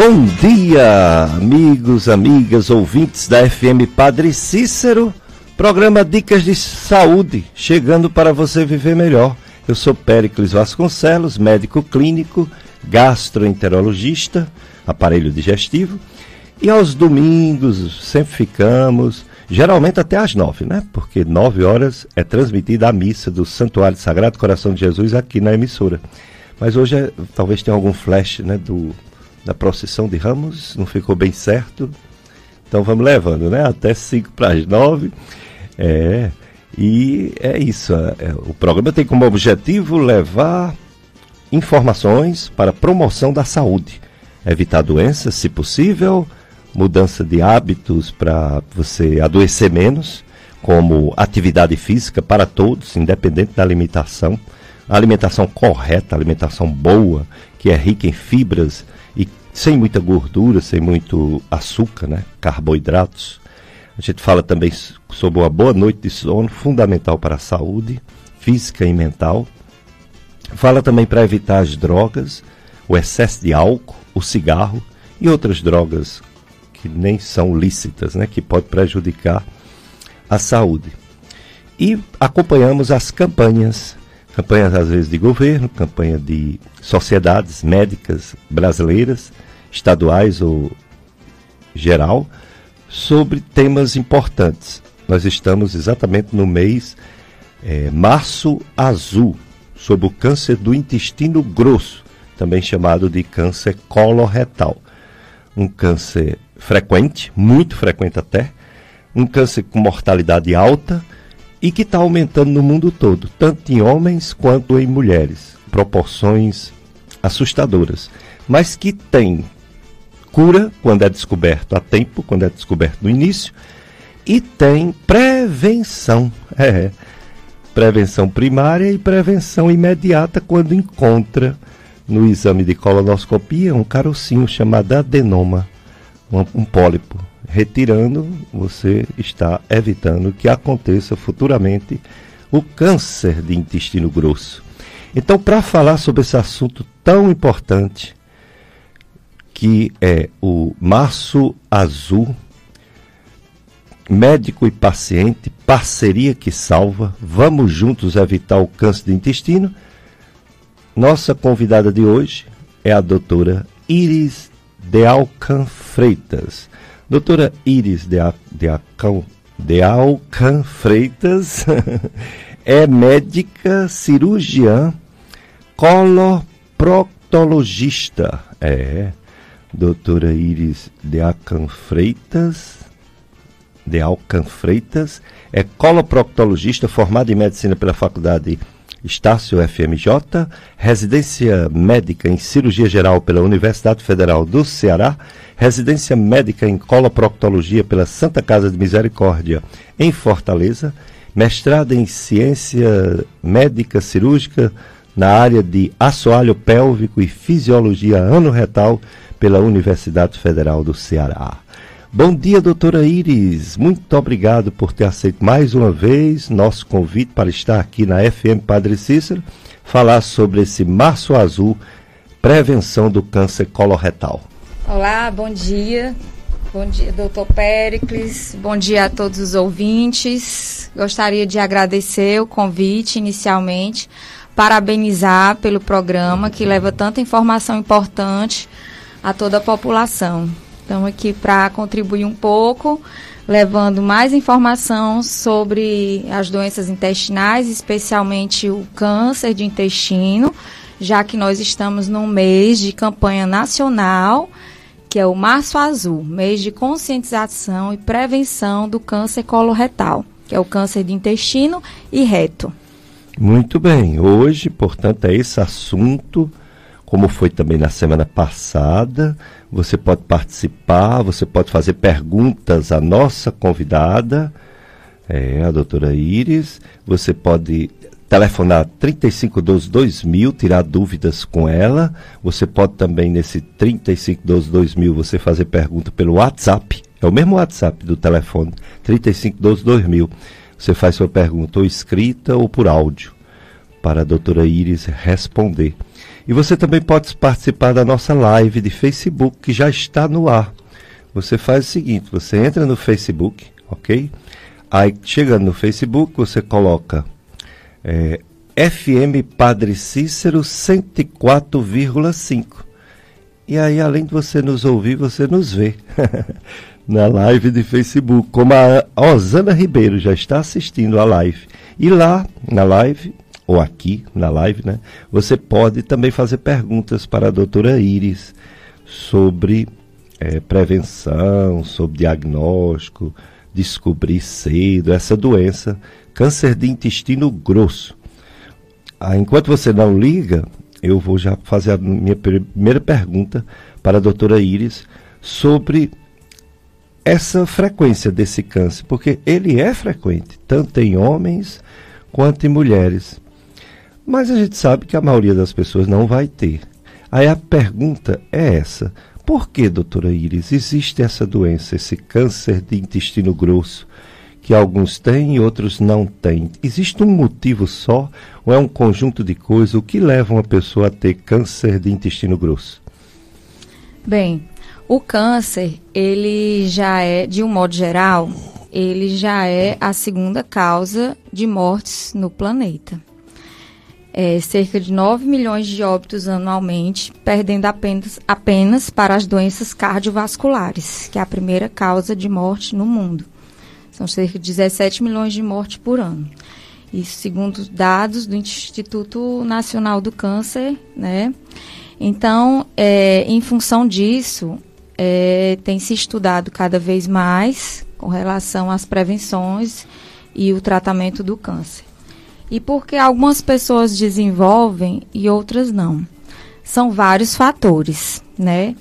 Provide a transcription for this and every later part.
Bom dia, amigos, amigas, ouvintes da FM Padre Cícero, programa Dicas de Saúde, chegando para você viver melhor. Eu sou Péricles Vasconcelos, médico clínico, gastroenterologista, aparelho digestivo, e aos domingos sempre ficamos, geralmente até às 9, né? Porque 9 horas é transmitida a missa do Santuário Sagrado Coração de Jesus aqui na emissora. Mas hoje talvez tenha algum flash, né, da procissão de Ramos, não ficou bem certo, então vamos levando, né, até 5 para as 9, e é isso, o programa tem como objetivo levar informações para a promoção da saúde, evitar doenças, se possível, mudança de hábitos para você adoecer menos, como atividade física para todos, independente da alimentação, a alimentação correta, a alimentação boa, que é rica em fibras e sem muita gordura, sem muito açúcar, né? Carboidratos. A gente fala também sobre uma boa noite de sono, fundamental para a saúde física e mental. Fala também para evitar as drogas, o excesso de álcool, o cigarro e outras drogas que nem são lícitas, né? Que pode prejudicar a saúde. E acompanhamos as campanhas às vezes de governo, campanha de sociedades médicas brasileiras, estaduais ou geral, sobre temas importantes. Nós estamos exatamente no mês Março Azul, sobre o câncer do intestino grosso, também chamado de câncer coloretal. Um câncer frequente, muito frequente até, um câncer com mortalidade alta, e que está aumentando no mundo todo, tanto em homens quanto em mulheres, proporções assustadoras, mas que tem cura quando é descoberto a tempo, quando é descoberto no início, e tem prevenção, prevenção primária e prevenção imediata quando encontra no exame de colonoscopia um carocinho chamado adenoma, um pólipo. Retirando, você está evitando que aconteça futuramente o câncer de intestino grosso. Então, para falar sobre esse assunto tão importante, que é o Março Azul, médico e paciente, parceria que salva, vamos juntos evitar o câncer de intestino. Nossa convidada de hoje é a doutora Iris de Alcan Freitas. Doutora Iris de Alcan Freitas é médica, cirurgiã, coloproctologista. Doutora Iris de Alcan Freitas é coloproctologista, formada em medicina pela Faculdade Estácio FMJ, residência médica em cirurgia geral pela Universidade Federal do Ceará, residência médica em coloproctologia pela Santa Casa de Misericórdia em Fortaleza, mestrado em ciência médica cirúrgica na área de assoalho pélvico e fisiologia anorretal pela Universidade Federal do Ceará. Bom dia, doutora Iris. Muito obrigado por ter aceito mais uma vez nosso convite para estar aqui na FM Padre Cícero, falar sobre esse Março Azul, prevenção do câncer coloretal. Olá, bom dia. Bom dia, doutor Péricles. Bom dia a todos os ouvintes. Gostaria de agradecer o convite inicialmente, parabenizar pelo programa que leva tanta informação importante a toda a população. Estamos aqui para contribuir um pouco, levando mais informação sobre as doenças intestinais, especialmente o câncer de intestino, já que nós estamos num mês de campanha nacional, que é o Março Azul, mês de conscientização e prevenção do câncer coloretal, que é o câncer de intestino e reto. Muito bem, hoje, portanto, é esse assunto, como foi também na semana passada. Você pode participar, você pode fazer perguntas à nossa convidada, a doutora Iris. Você pode telefonar 3512-2000, tirar dúvidas com ela. Você pode também, nesse 3512-2000, você fazer pergunta pelo WhatsApp. É o mesmo WhatsApp do telefone, 3512-2000. Você faz sua pergunta ou escrita ou por áudio, para a doutora Iris responder. E você também pode participar da nossa live de Facebook, que já está no ar. Você faz o seguinte, você entra no Facebook, ok? Aí, chegando no Facebook, você coloca FM Padre Cícero 104,5. E aí, além de você nos ouvir, você nos vê na live de Facebook, como a Osana Ribeiro já está assistindo a live. E lá, na live, ou aqui na live, né, você pode também fazer perguntas para a doutora Iris sobre prevenção, sobre diagnóstico, descobrir cedo essa doença, câncer de intestino grosso. Enquanto você não liga, eu vou já fazer a minha primeira pergunta para a doutora Iris sobre essa frequência desse câncer, porque ele é frequente, tanto em homens quanto em mulheres. Mas a gente sabe que a maioria das pessoas não vai ter. Aí a pergunta é essa: por que, doutora Iris, existe essa doença, esse câncer de intestino grosso, que alguns têm e outros não têm? Existe um motivo só ou é um conjunto de coisas? O que leva uma pessoa a ter câncer de intestino grosso? Bem, o câncer, ele já é, de um modo geral, ele já é a segunda causa de mortes no planeta. Cerca de 9 milhões de óbitos anualmente, perdendo apenas para as doenças cardiovasculares, que é a primeira causa de morte no mundo. São cerca de 17 milhões de mortes por ano. Isso segundo dados do Instituto Nacional do Câncer, né? Então, em função disso, tem se estudado cada vez mais com relação às prevenções e o tratamento do câncer. E por que algumas pessoas desenvolvem e outras não? São vários fatores, né?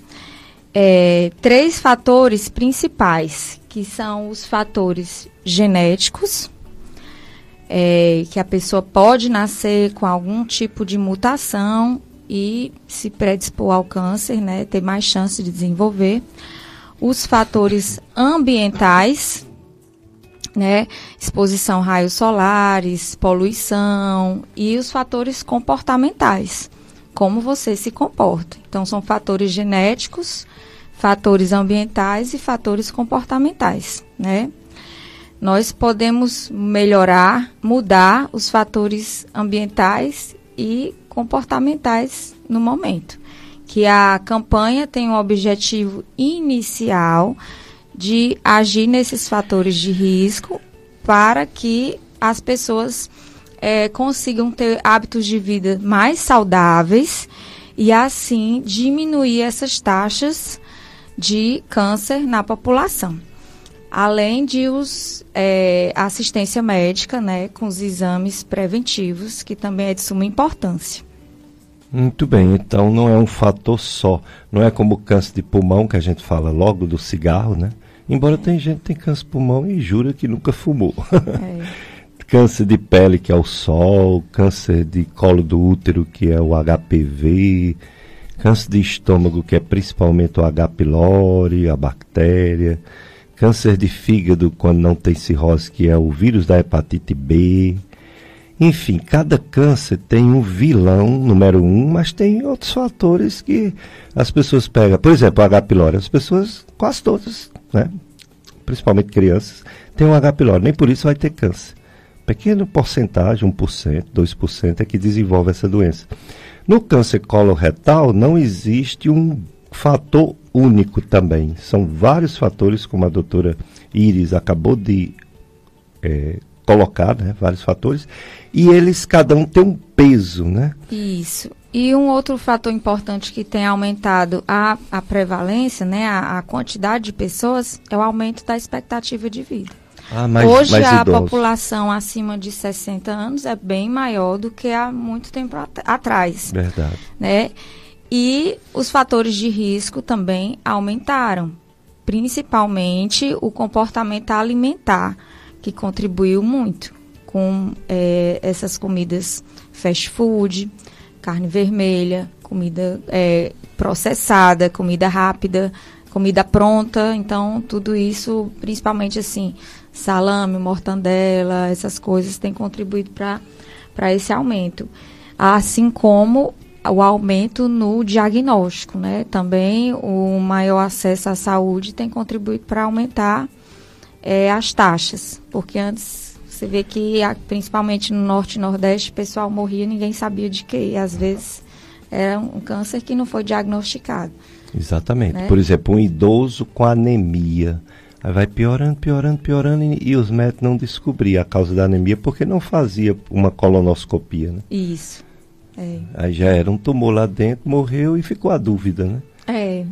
3 fatores principais, que são os fatores genéticos, que a pessoa pode nascer com algum tipo de mutação e se predispor ao câncer, né? Ter mais chance de desenvolver. Os fatores ambientais, né? Exposição a raios solares, poluição, e os fatores comportamentais, como você se comporta. Então, são fatores genéticos, fatores ambientais e fatores comportamentais, né? Nós podemos mudar os fatores ambientais e comportamentais no momento, que a campanha tem um objetivo inicial de agir nesses fatores de risco para que as pessoas consigam ter hábitos de vida mais saudáveis e, assim, diminuir essas taxas de câncer na população. Além de assistência médica, né, com os exames preventivos, que também é de suma importância. Muito bem, então não é um fator só, não é como o câncer de pulmão, que a gente fala logo do cigarro, né? Embora tem gente que tem câncer de pulmão e jura que nunca fumou. Câncer de pele, que é o sol, câncer de colo do útero, que é o HPV, câncer de estômago, que é principalmente o H. pylori, a bactéria, câncer de fígado, quando não tem cirrose, que é o vírus da hepatite B. Enfim, cada câncer tem um vilão, número 1, mas tem outros fatores que as pessoas pegam. Por exemplo, o H. pylori, as pessoas, quase todas, né, principalmente crianças, têm um H. pylori, nem por isso vai ter câncer. Pequena porcentagem, 1%, 2% é que desenvolve essa doença. No câncer coloretal não existe um fator único também. São vários fatores, como a doutora Iris acabou de colocar, né, vários fatores, e eles, cada um tem um peso, né? Isso. E um outro fator importante que tem aumentado a prevalência, né, a quantidade de pessoas, é o aumento da expectativa de vida. Hoje a população acima de 60 anos é bem maior do que há muito tempo atrás. Verdade. Né? E os fatores de risco também aumentaram, principalmente o comportamento alimentar, que contribuiu muito com essas comidas fast food, carne vermelha, comida processada, comida rápida, comida pronta. Então, tudo isso, principalmente assim, salame, mortandela, essas coisas têm contribuído para esse aumento. Assim como o aumento no diagnóstico, né? Também o maior acesso à saúde tem contribuído para aumentar as taxas, porque antes você vê que, principalmente no Norte e Nordeste, o pessoal morria e ninguém sabia de quê, e às vezes era um câncer que não foi diagnosticado. Exatamente. Né? Por exemplo, um idoso com anemia, aí vai piorando, e os médicos não descobriam a causa da anemia porque não fazia uma colonoscopia, né? Isso. Aí já era um tumor lá dentro, morreu e ficou a dúvida, né?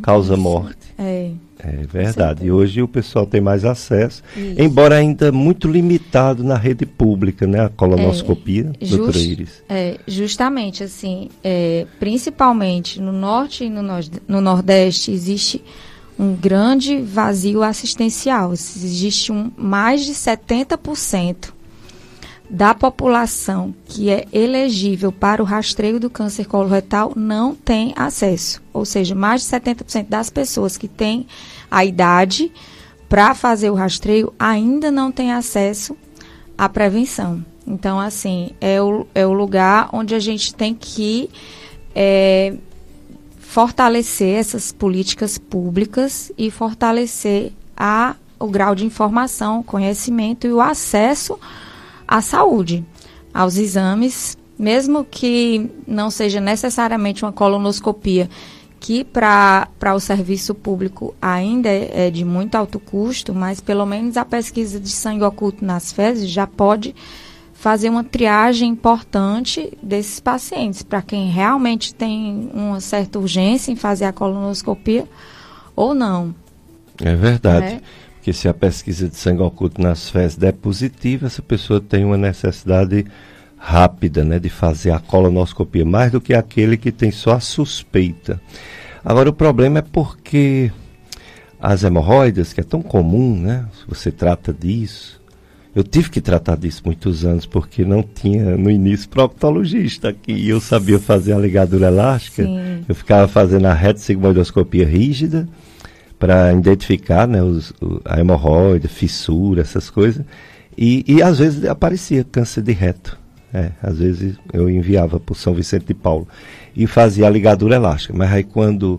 Causa isso. morte. É verdade. E hoje o pessoal tem mais acesso, isso. embora ainda muito limitado na rede pública, né? A colonoscopia, doutora Iris. Justamente, assim, principalmente no Norte e no Nordeste, existe um grande vazio assistencial. Existe mais de 70% da população que é elegível para o rastreio do câncer coloretal não tem acesso. Ou seja, mais de 70% das pessoas que têm a idade para fazer o rastreio ainda não têm acesso à prevenção. Então, assim, é o lugar onde a gente tem que fortalecer essas políticas públicas e fortalecer o grau de informação, conhecimento e o acesso à saúde, aos exames, mesmo que não seja necessariamente uma colonoscopia, que para o serviço público ainda é de muito alto custo, mas pelo menos a pesquisa de sangue oculto nas fezes já pode fazer uma triagem importante desses pacientes, para quem realmente tem uma certa urgência em fazer a colonoscopia ou não. É verdade. Porque se a pesquisa de sangue oculto nas fezes der positiva, essa pessoa tem uma necessidade rápida, né, de fazer a colonoscopia, mais do que aquele que tem só a suspeita. Agora, o problema é porque as hemorroidas, que é tão comum, né, se você trata disso, eu tive que tratar disso muitos anos, porque não tinha, no início, proctologista aqui, e eu sabia fazer a ligadura elástica. Sim. Eu ficava fazendo a retossigmoidoscopia rígida, para identificar, né, a hemorroida, fissura, essas coisas, e às vezes aparecia câncer de reto. Às vezes eu enviava para o São Vicente de Paulo e fazia a ligadura elástica, mas aí quando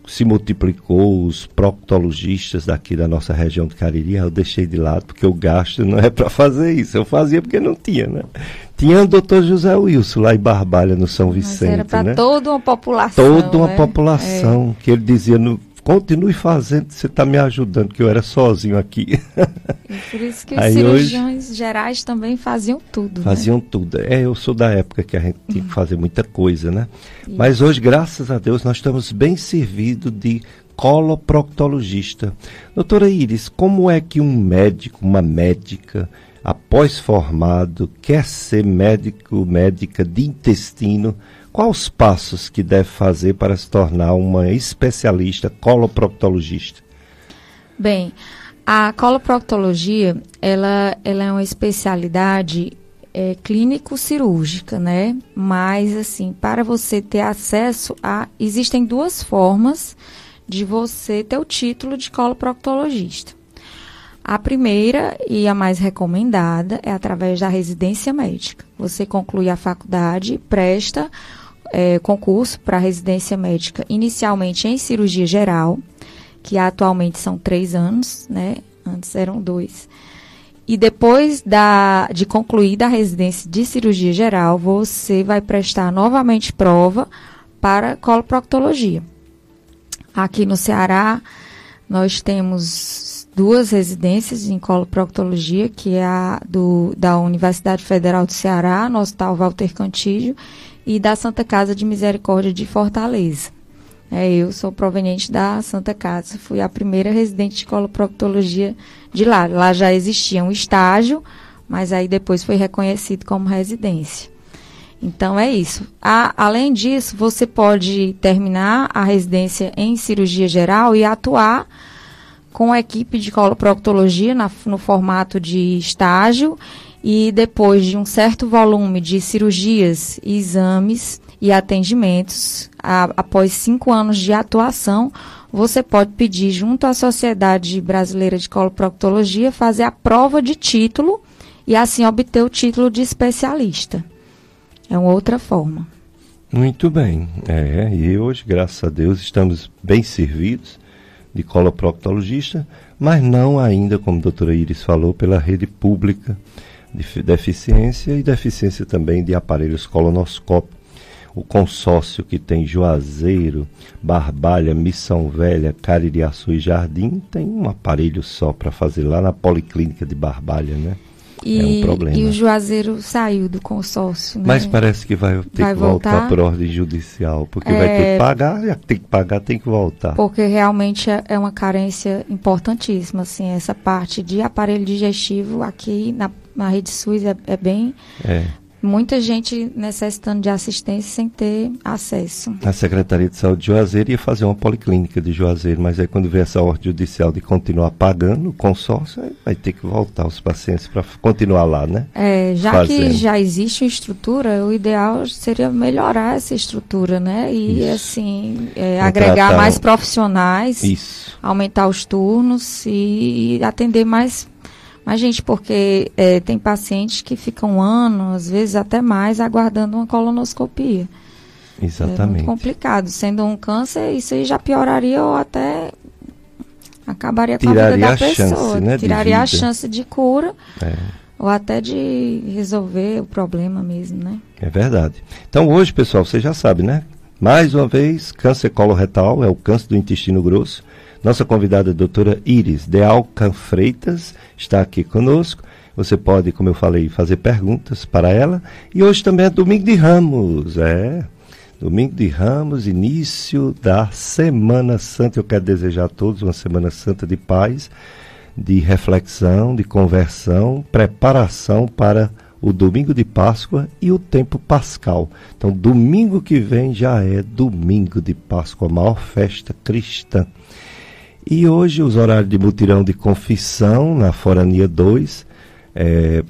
se multiplicou os proctologistas daqui da nossa região de Cariri, eu deixei de lado, porque o gasto não é para fazer isso, eu fazia porque não tinha, né? Tinha o doutor José Wilson lá em Barbalha, no São Vicente, mas era para, né, toda uma população, que ele dizia, continue fazendo, você está me ajudando, que eu era sozinho aqui. E por isso que os cirurgiões gerais também faziam tudo. Faziam tudo. Eu sou da época que a gente tinha que fazer muita coisa, né? Isso. Mas hoje, graças a Deus, nós estamos bem servidos de coloproctologista. Doutora Iris, como é que um médico, uma médica, após formado, quer ser médica de intestino? Quais os passos que deve fazer para se tornar uma especialista coloproctologista? Bem, a coloproctologia, ela é uma especialidade clínico-cirúrgica, né? Mas, assim, para você ter acesso existem duas formas de você ter o título de coloproctologista. A primeira e a mais recomendada é através da residência médica. Você conclui a faculdade, presta concurso para residência médica, inicialmente em cirurgia geral, que atualmente são 3 anos, né? Antes eram 2. E depois de concluída a residência de cirurgia geral, você vai prestar novamente prova para coloproctologia. Aqui no Ceará, nós temos 2 residências em coloproctologia, que é a da Universidade Federal do Ceará, no Hospital Walter Cantillo, e da Santa Casa de Misericórdia de Fortaleza. Eu sou proveniente da Santa Casa, fui a primeira residente de coloproctologia de lá. Lá já existia um estágio, mas aí depois foi reconhecido como residência. Então é isso. Além disso, você pode terminar a residência em cirurgia geral e atuar com a equipe de coloproctologia no formato de estágio, e depois de um certo volume de cirurgias, exames e atendimentos, após 5 anos de atuação, você pode pedir junto à Sociedade Brasileira de Coloproctologia fazer a prova de título e assim obter o título de especialista. É uma outra forma. Muito bem. E hoje, graças a Deus, estamos bem servidos de coloproctologista, mas não ainda, como a doutora Iris falou, pela rede pública de deficiência e deficiência também de aparelhos colonoscópicos. O consórcio que tem Juazeiro, Barbalha, Missão Velha, Caririaçu e Jardim tem um aparelho só para fazer lá na Policlínica de Barbalha, né? É um problema. E o Juazeiro saiu do consórcio, né? Mas parece que vai ter que voltar por ordem judicial, porque vai ter que pagar, já tem que pagar, tem que voltar. Porque realmente é uma carência importantíssima, assim, essa parte de aparelho digestivo aqui na rede SUS é bem... Muita gente necessitando de assistência sem ter acesso. A Secretaria de Saúde de Juazeiro ia fazer uma policlínica de Juazeiro, mas aí quando vê essa ordem judicial de continuar pagando o consórcio, aí vai ter que voltar os pacientes para continuar lá, né? Já que já existe uma estrutura, o ideal seria melhorar essa estrutura, né? E assim, agregar mais profissionais, aumentar os turnos e atender mais gente, porque tem pacientes que ficam um ano, às vezes até mais, aguardando uma colonoscopia. Exatamente. É muito complicado. Sendo um câncer, isso aí já pioraria ou até acabaria com a vida da pessoa. Tiraria a chance de cura ou até de resolver o problema mesmo, né? É verdade. Então hoje, pessoal, você já sabe, né? Mais uma vez, câncer coloretal é o câncer do intestino grosso. Nossa convidada, a doutora Iris de Alcan Freitas, está aqui conosco. Você pode, como eu falei, fazer perguntas para ela. E hoje também é Domingo de Ramos. Domingo de Ramos, início da Semana Santa. Eu quero desejar a todos uma Semana Santa de paz, de reflexão, de conversão, preparação para o domingo de Páscoa e o tempo pascal. Então, domingo que vem já é domingo de Páscoa, a maior festa cristã. E hoje os horários de mutirão de confissão na Forania 2,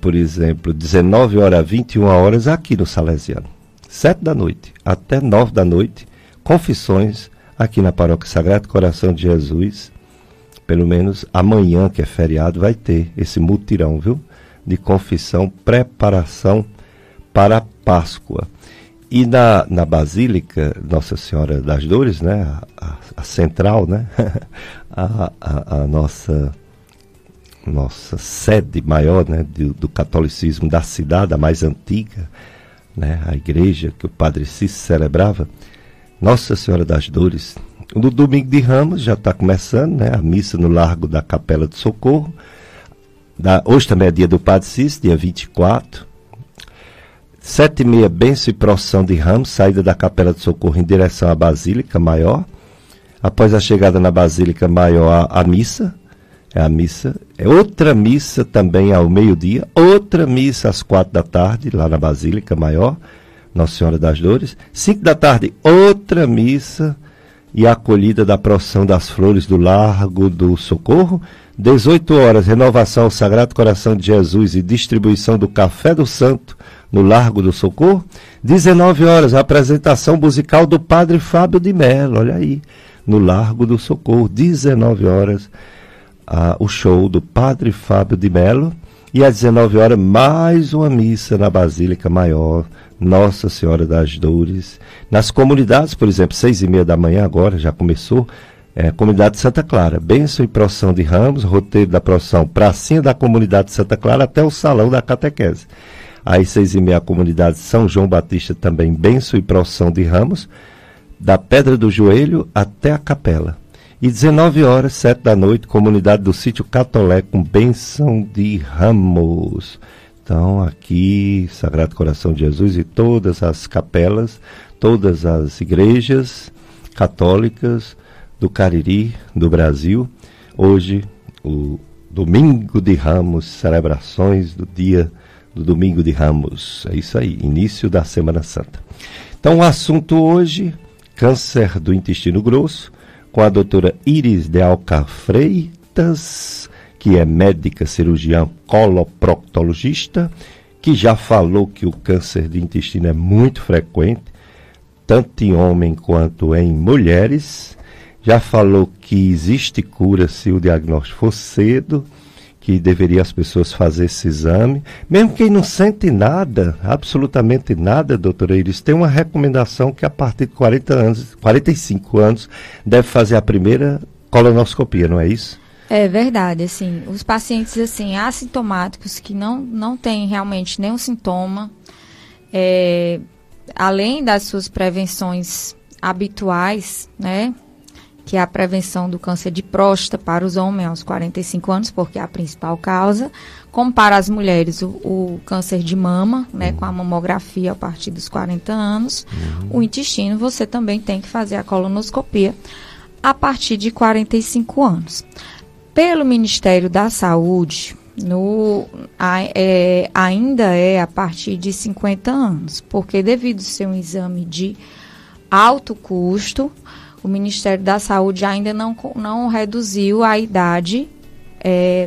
por exemplo, 19 horas a 21 horas aqui no Salesiano. 7 da noite até 9 da noite, confissões aqui na Paróquia Sagrado Coração de Jesus. Pelo menos amanhã, que é feriado, vai ter esse mutirão, viu? De confissão, preparação para a Páscoa. E na Basílica Nossa Senhora das Dores, né, a central, né, a nossa sede maior, né, do catolicismo da cidade, a mais antiga, né, a igreja que o Padre Cícero celebrava, Nossa Senhora das Dores. No Domingo de Ramos já está começando, né, a missa no Largo da Capela do Socorro. Hoje também é dia do Padre Cícero, dia 24. 7h30, bênção e procissão de Ramos, saída da Capela do Socorro em direção à Basílica Maior. Após a chegada na Basílica Maior, a missa. É outra missa também ao meio-dia, outra missa às 4 da tarde, lá na Basílica Maior, Nossa Senhora das Dores. 5 da tarde, outra missa e a acolhida da procissão das flores do Largo do Socorro. 18 horas, renovação ao Sagrado Coração de Jesus e distribuição do Café do Santo no Largo do Socorro. 19 horas, a apresentação musical do Padre Fábio de Mello, olha aí, no Largo do Socorro. 19 horas, o show do Padre Fábio de Mello. E às 19 horas, mais uma missa na Basílica Maior, Nossa Senhora das Dores. Nas comunidades, por exemplo, 6h30 da manhã agora, já começou, Comunidade de Santa Clara, bênção e procissão de Ramos, roteiro da procissão, pracinha da Comunidade de Santa Clara até o Salão da Catequese. Às 6h30, a Comunidade São João Batista também, bênção e procissão de Ramos, da Pedra do Joelho até a Capela. E 19 horas, 7 da noite, Comunidade do Sítio Catolé, com bênção de Ramos. Então, aqui, Sagrado Coração de Jesus e todas as capelas, todas as igrejas católicas do Cariri, do Brasil. Hoje, o Domingo de Ramos, celebrações do dia do Domingo de Ramos. É isso aí, início da Semana Santa. Então, o assunto hoje, câncer do intestino grosso, com a doutora Iris de Alcan Freitas, que é médica cirurgiã coloproctologista, que já falou que o câncer de intestino é muito frequente, tanto em homem quanto em mulheres. Já falou que existe cura se o diagnóstico for cedo, que que deveria as pessoas fazer esse exame. Mesmo quem não sente nada, absolutamente nada, doutora Iris, tem uma recomendação que a partir de 45 anos, deve fazer a primeira colonoscopia, não é isso? É verdade, assim, os pacientes assim, assintomáticos que não têm realmente nenhum sintoma, além das suas prevenções habituais, né, que é a prevenção do câncer de próstata para os homens aos 45 anos, porque é a principal causa, como para as mulheres o câncer de mama, né, com a mamografia a partir dos 40 anos, o intestino você também tem que fazer a colonoscopia a partir de 45 anos. Pelo Ministério da Saúde, ainda é a partir de 50 anos, porque devido ser um exame de alto custo, o Ministério da Saúde ainda não reduziu a idade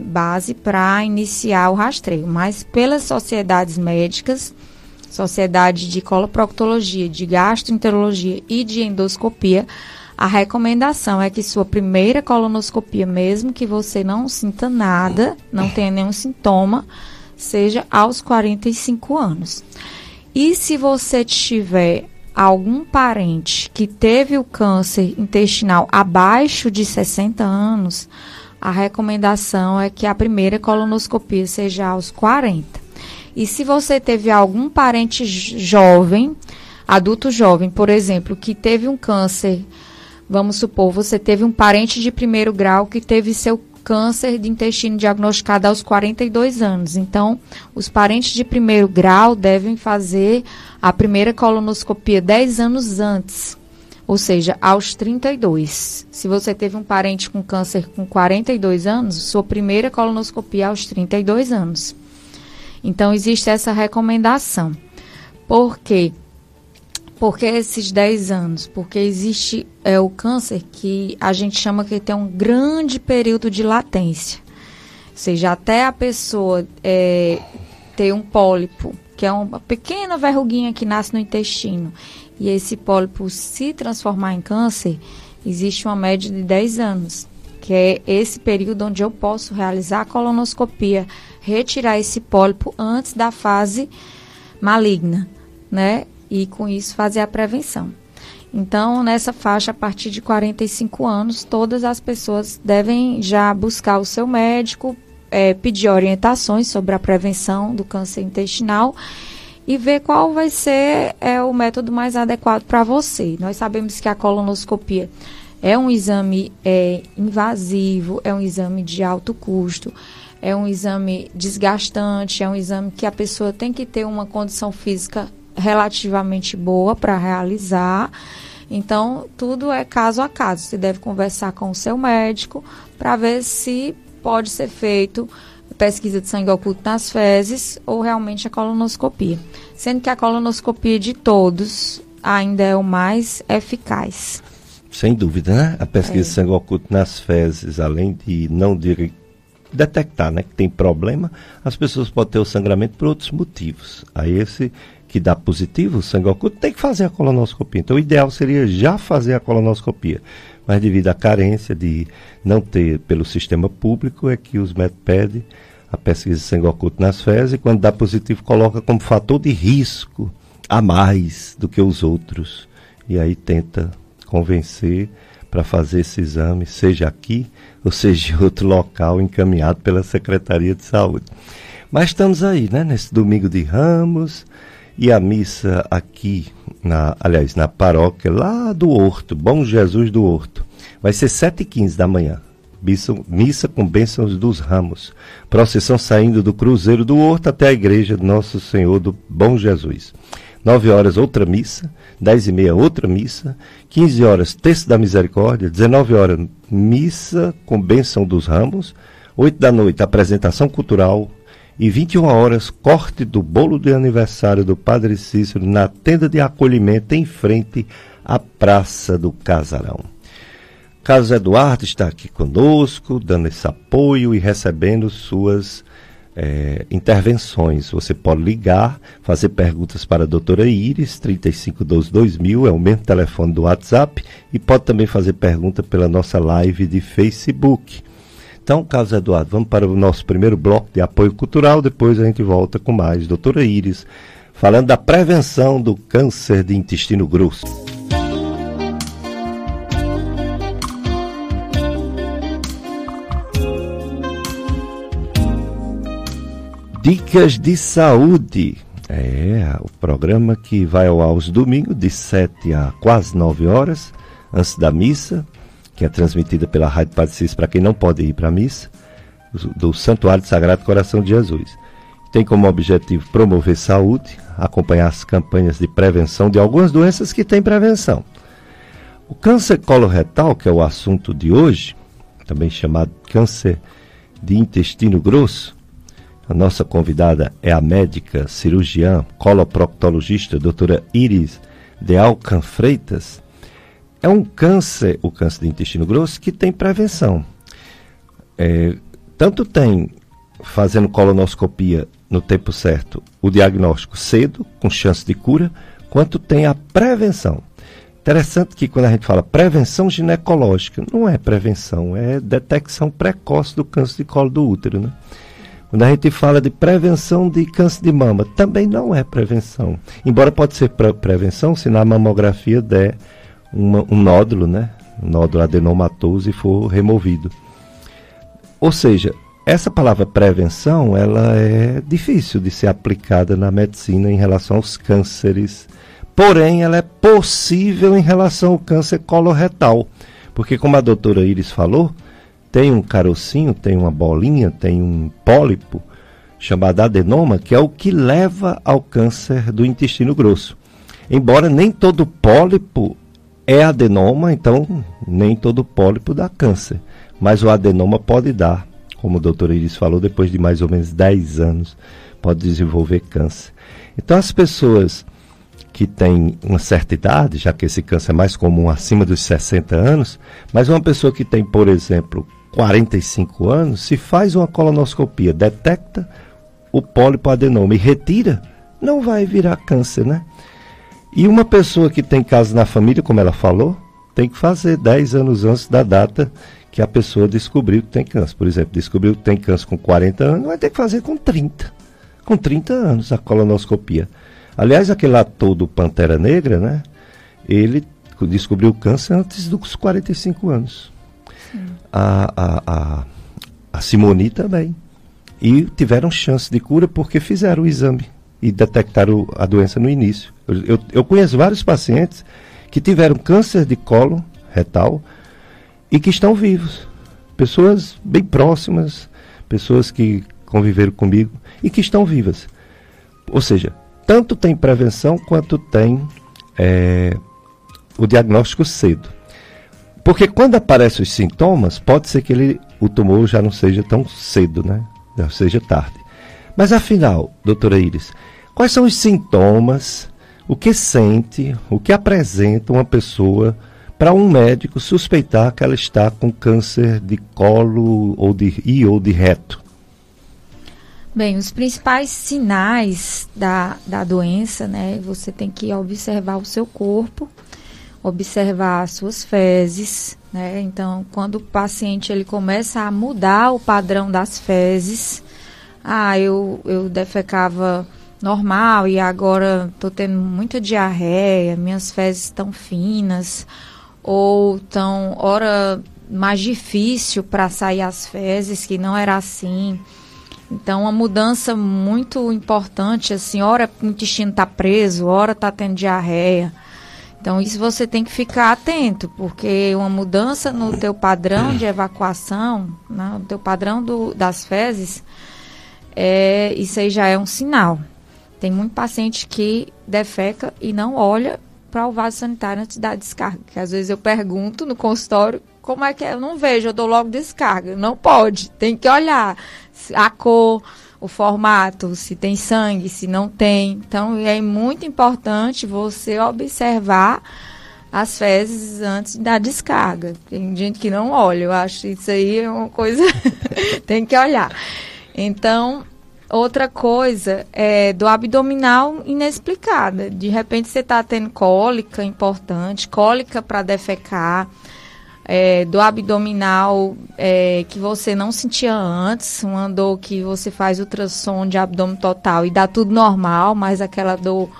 base para iniciar o rastreio, mas pelas sociedades médicas, Sociedade de Coloproctologia, de Gastroenterologia e de Endoscopia, a recomendação é que sua primeira colonoscopia, mesmo que você não sinta nada, não tenha nenhum sintoma, seja aos 45 anos. E se você tiver algum parente que teve o câncer intestinal abaixo de 60 anos, a recomendação é que a primeira colonoscopia seja aos 40. E se você teve algum parente jovem, adulto jovem, por exemplo, que teve um câncer, vamos supor, você teve um parente de primeiro grau que teve seu câncer de intestino diagnosticado aos 42 anos. Então, os parentes de primeiro grau devem fazer a primeira colonoscopia 10 anos antes, ou seja, aos 32. Se você teve um parente com câncer com 42 anos, sua primeira colonoscopia aos 32 anos. Então, existe essa recomendação. Por quê? Porque esses 10 anos? Porque existe o câncer que a gente chama que tem um grande período de latência. Ou seja, até a pessoa ter um pólipo, que é uma pequena verruguinha que nasce no intestino, e esse pólipo se transformar em câncer, existe uma média de 10 anos, que é esse período onde eu posso realizar a colonoscopia, retirar esse pólipo antes da fase maligna, né? E com isso fazer a prevenção. Então, nessa faixa, a partir de 45 anos, todas as pessoas devem já buscar o seu médico, pedir orientações sobre a prevenção do câncer intestinal e ver qual vai ser o método mais adequado para você. Nós sabemos que a colonoscopia é um exame invasivo, é um exame de alto custo, é um exame desgastante, é um exame que a pessoa tem que ter uma condição física relativamente boa para realizar. Então, tudo é caso a caso. Você deve conversar com o seu médico para ver se pode ser feito pesquisa de sangue oculto nas fezes ou realmente a colonoscopia. Sendo que a colonoscopia de todos ainda é o mais eficaz. Sem dúvida, né? A pesquisa de sangue oculto nas fezes, além de não detectar, né, que tem problema, as pessoas podem ter o sangramento por outros motivos. Aí esse que dá positivo, o sangue oculto, tem que fazer a colonoscopia. Então o ideal seria já fazer a colonoscopia. Mas devido à carência de não ter pelo sistema público, é que os médicos pedem a pesquisa de sangue oculto nas fezes e quando dá positivo coloca como fator de risco a mais do que os outros. E aí tenta convencer para fazer esse exame, seja aqui ou seja em outro local encaminhado pela Secretaria de Saúde. Mas estamos aí, né, nesse domingo de Ramos, e a missa aqui, na paróquia lá do Horto, Bom Jesus do Horto, vai ser 7h15 da manhã. Missa com bênçãos dos ramos. Procissão saindo do Cruzeiro do Horto até a igreja de Nosso Senhor do Bom Jesus. 9 horas outra missa, 10h30 outra missa, 15 horas Terço da Misericórdia, 19 horas missa com bênção dos ramos, 8 da noite apresentação cultural e 21 horas corte do bolo de aniversário do Padre Cícero na tenda de acolhimento em frente à Praça do Casarão. Carlos Eduardo está aqui conosco, dando esse apoio e recebendo suas intervenções. Você pode ligar, fazer perguntas para a doutora Iris, 3512-2000, é o mesmo telefone do WhatsApp, e pode também fazer pergunta pela nossa live de Facebook. Então, Carlos Eduardo, vamos para o nosso primeiro bloco de apoio cultural, depois a gente volta com mais. Doutora Iris, falando da prevenção do câncer de intestino grosso. Dicas de saúde. O programa que vai ao ar aos domingos, de 7 a quase 9 horas, antes da missa, que é transmitida pela Rádio Padre Cícero para quem não pode ir para a missa, do Santuário do Sagrado Coração de Jesus. Tem como objetivo promover saúde, acompanhar as campanhas de prevenção de algumas doenças que têm prevenção. O câncer coloretal, que é o assunto de hoje, também chamado câncer de intestino grosso, a nossa convidada é a médica cirurgiã coloproctologista doutora Iris de Alcan Freitas. É um câncer, o câncer de intestino grosso, que tem prevenção. Tanto tem, fazendo colonoscopia no tempo certo, o diagnóstico cedo, com chance de cura, quanto tem a prevenção. Interessante que quando a gente fala prevenção ginecológica, não é prevenção, é detecção precoce do câncer de colo do útero, né? Quando a gente fala de prevenção de câncer de mama, também não é prevenção. Embora pode ser prevenção se na mamografia der um nódulo, né? Um nódulo adenomatoso e for removido. Ou seja, essa palavra prevenção, ela é difícil de ser aplicada na medicina em relação aos cânceres. Porém, ela é possível em relação ao câncer coloretal. Porque, como a doutora Iris falou, tem um carocinho, tem uma bolinha, tem um pólipo chamado adenoma, que é o que leva ao câncer do intestino grosso. Embora nem todo pólipo é adenoma, então nem todo pólipo dá câncer. Mas o adenoma pode dar, como a doutora Iris falou, depois de mais ou menos 10 anos, pode desenvolver câncer. Então as pessoas que têm uma certa idade, já que esse câncer é mais comum acima dos 60 anos, mas uma pessoa que tem, por exemplo, 45 anos, se faz uma colonoscopia, detecta o pólipo adenoma e retira, não vai virar câncer, né? E uma pessoa que tem caso na família, como ela falou, tem que fazer 10 anos antes da data que a pessoa descobriu que tem câncer. Por exemplo, descobriu que tem câncer com 40 anos, vai ter que fazer com 30. Com 30 anos a colonoscopia. Aliás, aquele ator do Pantera Negra, né? Ele descobriu o câncer antes dos 45 anos. A Simone também. E tiveram chance de cura porque fizeram o exame e detectaram a doença no início. Eu conheço vários pacientes que tiveram câncer de colo retal e que estão vivos. Pessoas bem próximas, pessoas que conviveram comigo e que estão vivas. Ou seja, tanto tem prevenção quanto tem o diagnóstico cedo. Porque quando aparecem os sintomas, pode ser que o tumor já não seja tão cedo, né? Já seja tarde. Mas afinal, doutora Iris, quais são os sintomas, o que sente, o que apresenta uma pessoa para um médico suspeitar que ela está com câncer de colo ou de reto? Bem, os principais sinais da doença, né? Você tem que observar o seu corpo, observar as suas fezes, né? Então, quando o paciente ele começa a mudar o padrão das fezes, eu defecava normal e agora estou tendo muita diarreia, minhas fezes estão finas, ou estão, ora, mais difícil para sair as fezes, que não era assim. Então, uma mudança muito importante, assim, ora o intestino está preso, ora está tendo diarreia. Então, isso você tem que ficar atento, porque uma mudança no teu padrão de evacuação, no teu padrão das fezes, isso aí já é um sinal. Tem muito paciente que defeca e não olha para o vaso sanitário antes da descarga. Que às vezes eu pergunto no consultório, como é que é? Eu não vejo, eu dou logo descarga. Não pode, tem que olhar a cor, o formato, se tem sangue, se não tem. Então, é muito importante você observar as fezes antes da descarga. Tem gente que não olha, eu acho isso aí é uma coisa... tem que olhar. Então, outra coisa é do abdominal inexplicada. De repente, você está tendo cólica importante, cólica para defecar. do abdominal que você não sentia antes, uma dor que você faz ultrassom de abdômen total e dá tudo normal, mas aquela dor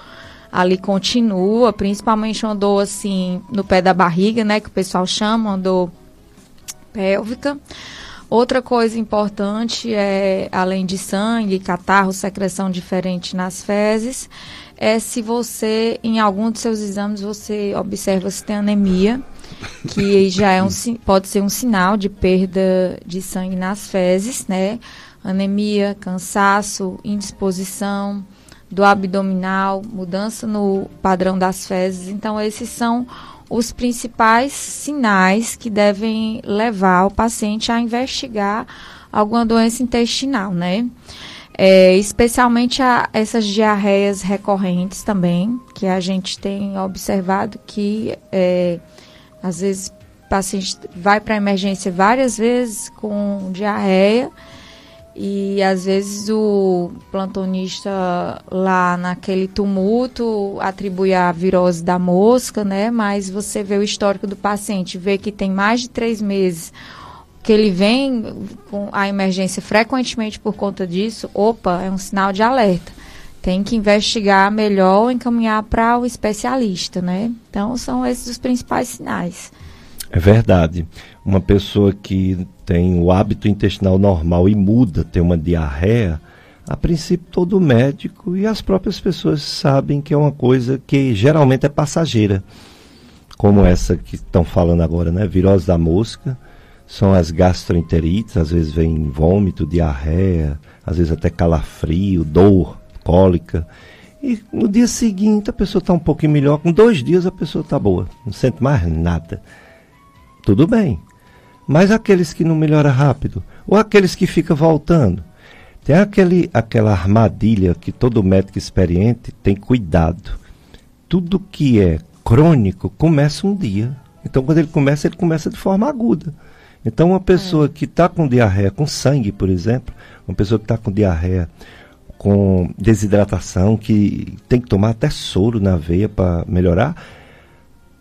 ali continua, principalmente uma dor assim no pé da barriga, né, que o pessoal chama, uma dor pélvica. Outra coisa importante além de sangue, catarro, secreção diferente nas fezes, se você, em algum dos seus exames, você observa se tem anemia, que já pode ser um sinal de perda de sangue nas fezes, né? Anemia, cansaço, indisposição do abdominal, mudança no padrão das fezes. Então, esses são os principais sinais que devem levar o paciente a investigar alguma doença intestinal, né? Especialmente essas diarreias recorrentes também, que a gente tem observado que às vezes o paciente vai para a emergência várias vezes com diarreia e às vezes o plantonista lá naquele tumulto atribui a virose da mosca, né? Mas você vê o histórico do paciente, vê que tem mais de 3 meses que ele vem com a emergência frequentemente por conta disso, é um sinal de alerta. Tem que investigar melhor ou encaminhar para o especialista, né? Então, são esses os principais sinais. É verdade. Uma pessoa que tem o hábito intestinal normal e muda, tem uma diarreia, a princípio todo médico e as próprias pessoas sabem que é uma coisa que geralmente é passageira. Como essa que estão falando agora, né? Virose da mosca. São as gastroenterites, às vezes vem vômito, diarreia, às vezes até calafrio, dor, cólica. E no dia seguinte a pessoa está um pouquinho melhor, com 2 dias a pessoa está boa, não sente mais nada. Tudo bem. Mas aqueles que não melhoram rápido, ou aqueles que ficam voltando, tem aquela armadilha que todo médico experiente tem cuidado. Tudo que é crônico começa um dia. Então quando ele começa de forma aguda. Então, uma pessoa que está com diarreia com sangue, por exemplo, uma pessoa que está com diarreia com desidratação, que tem que tomar até soro na veia para melhorar,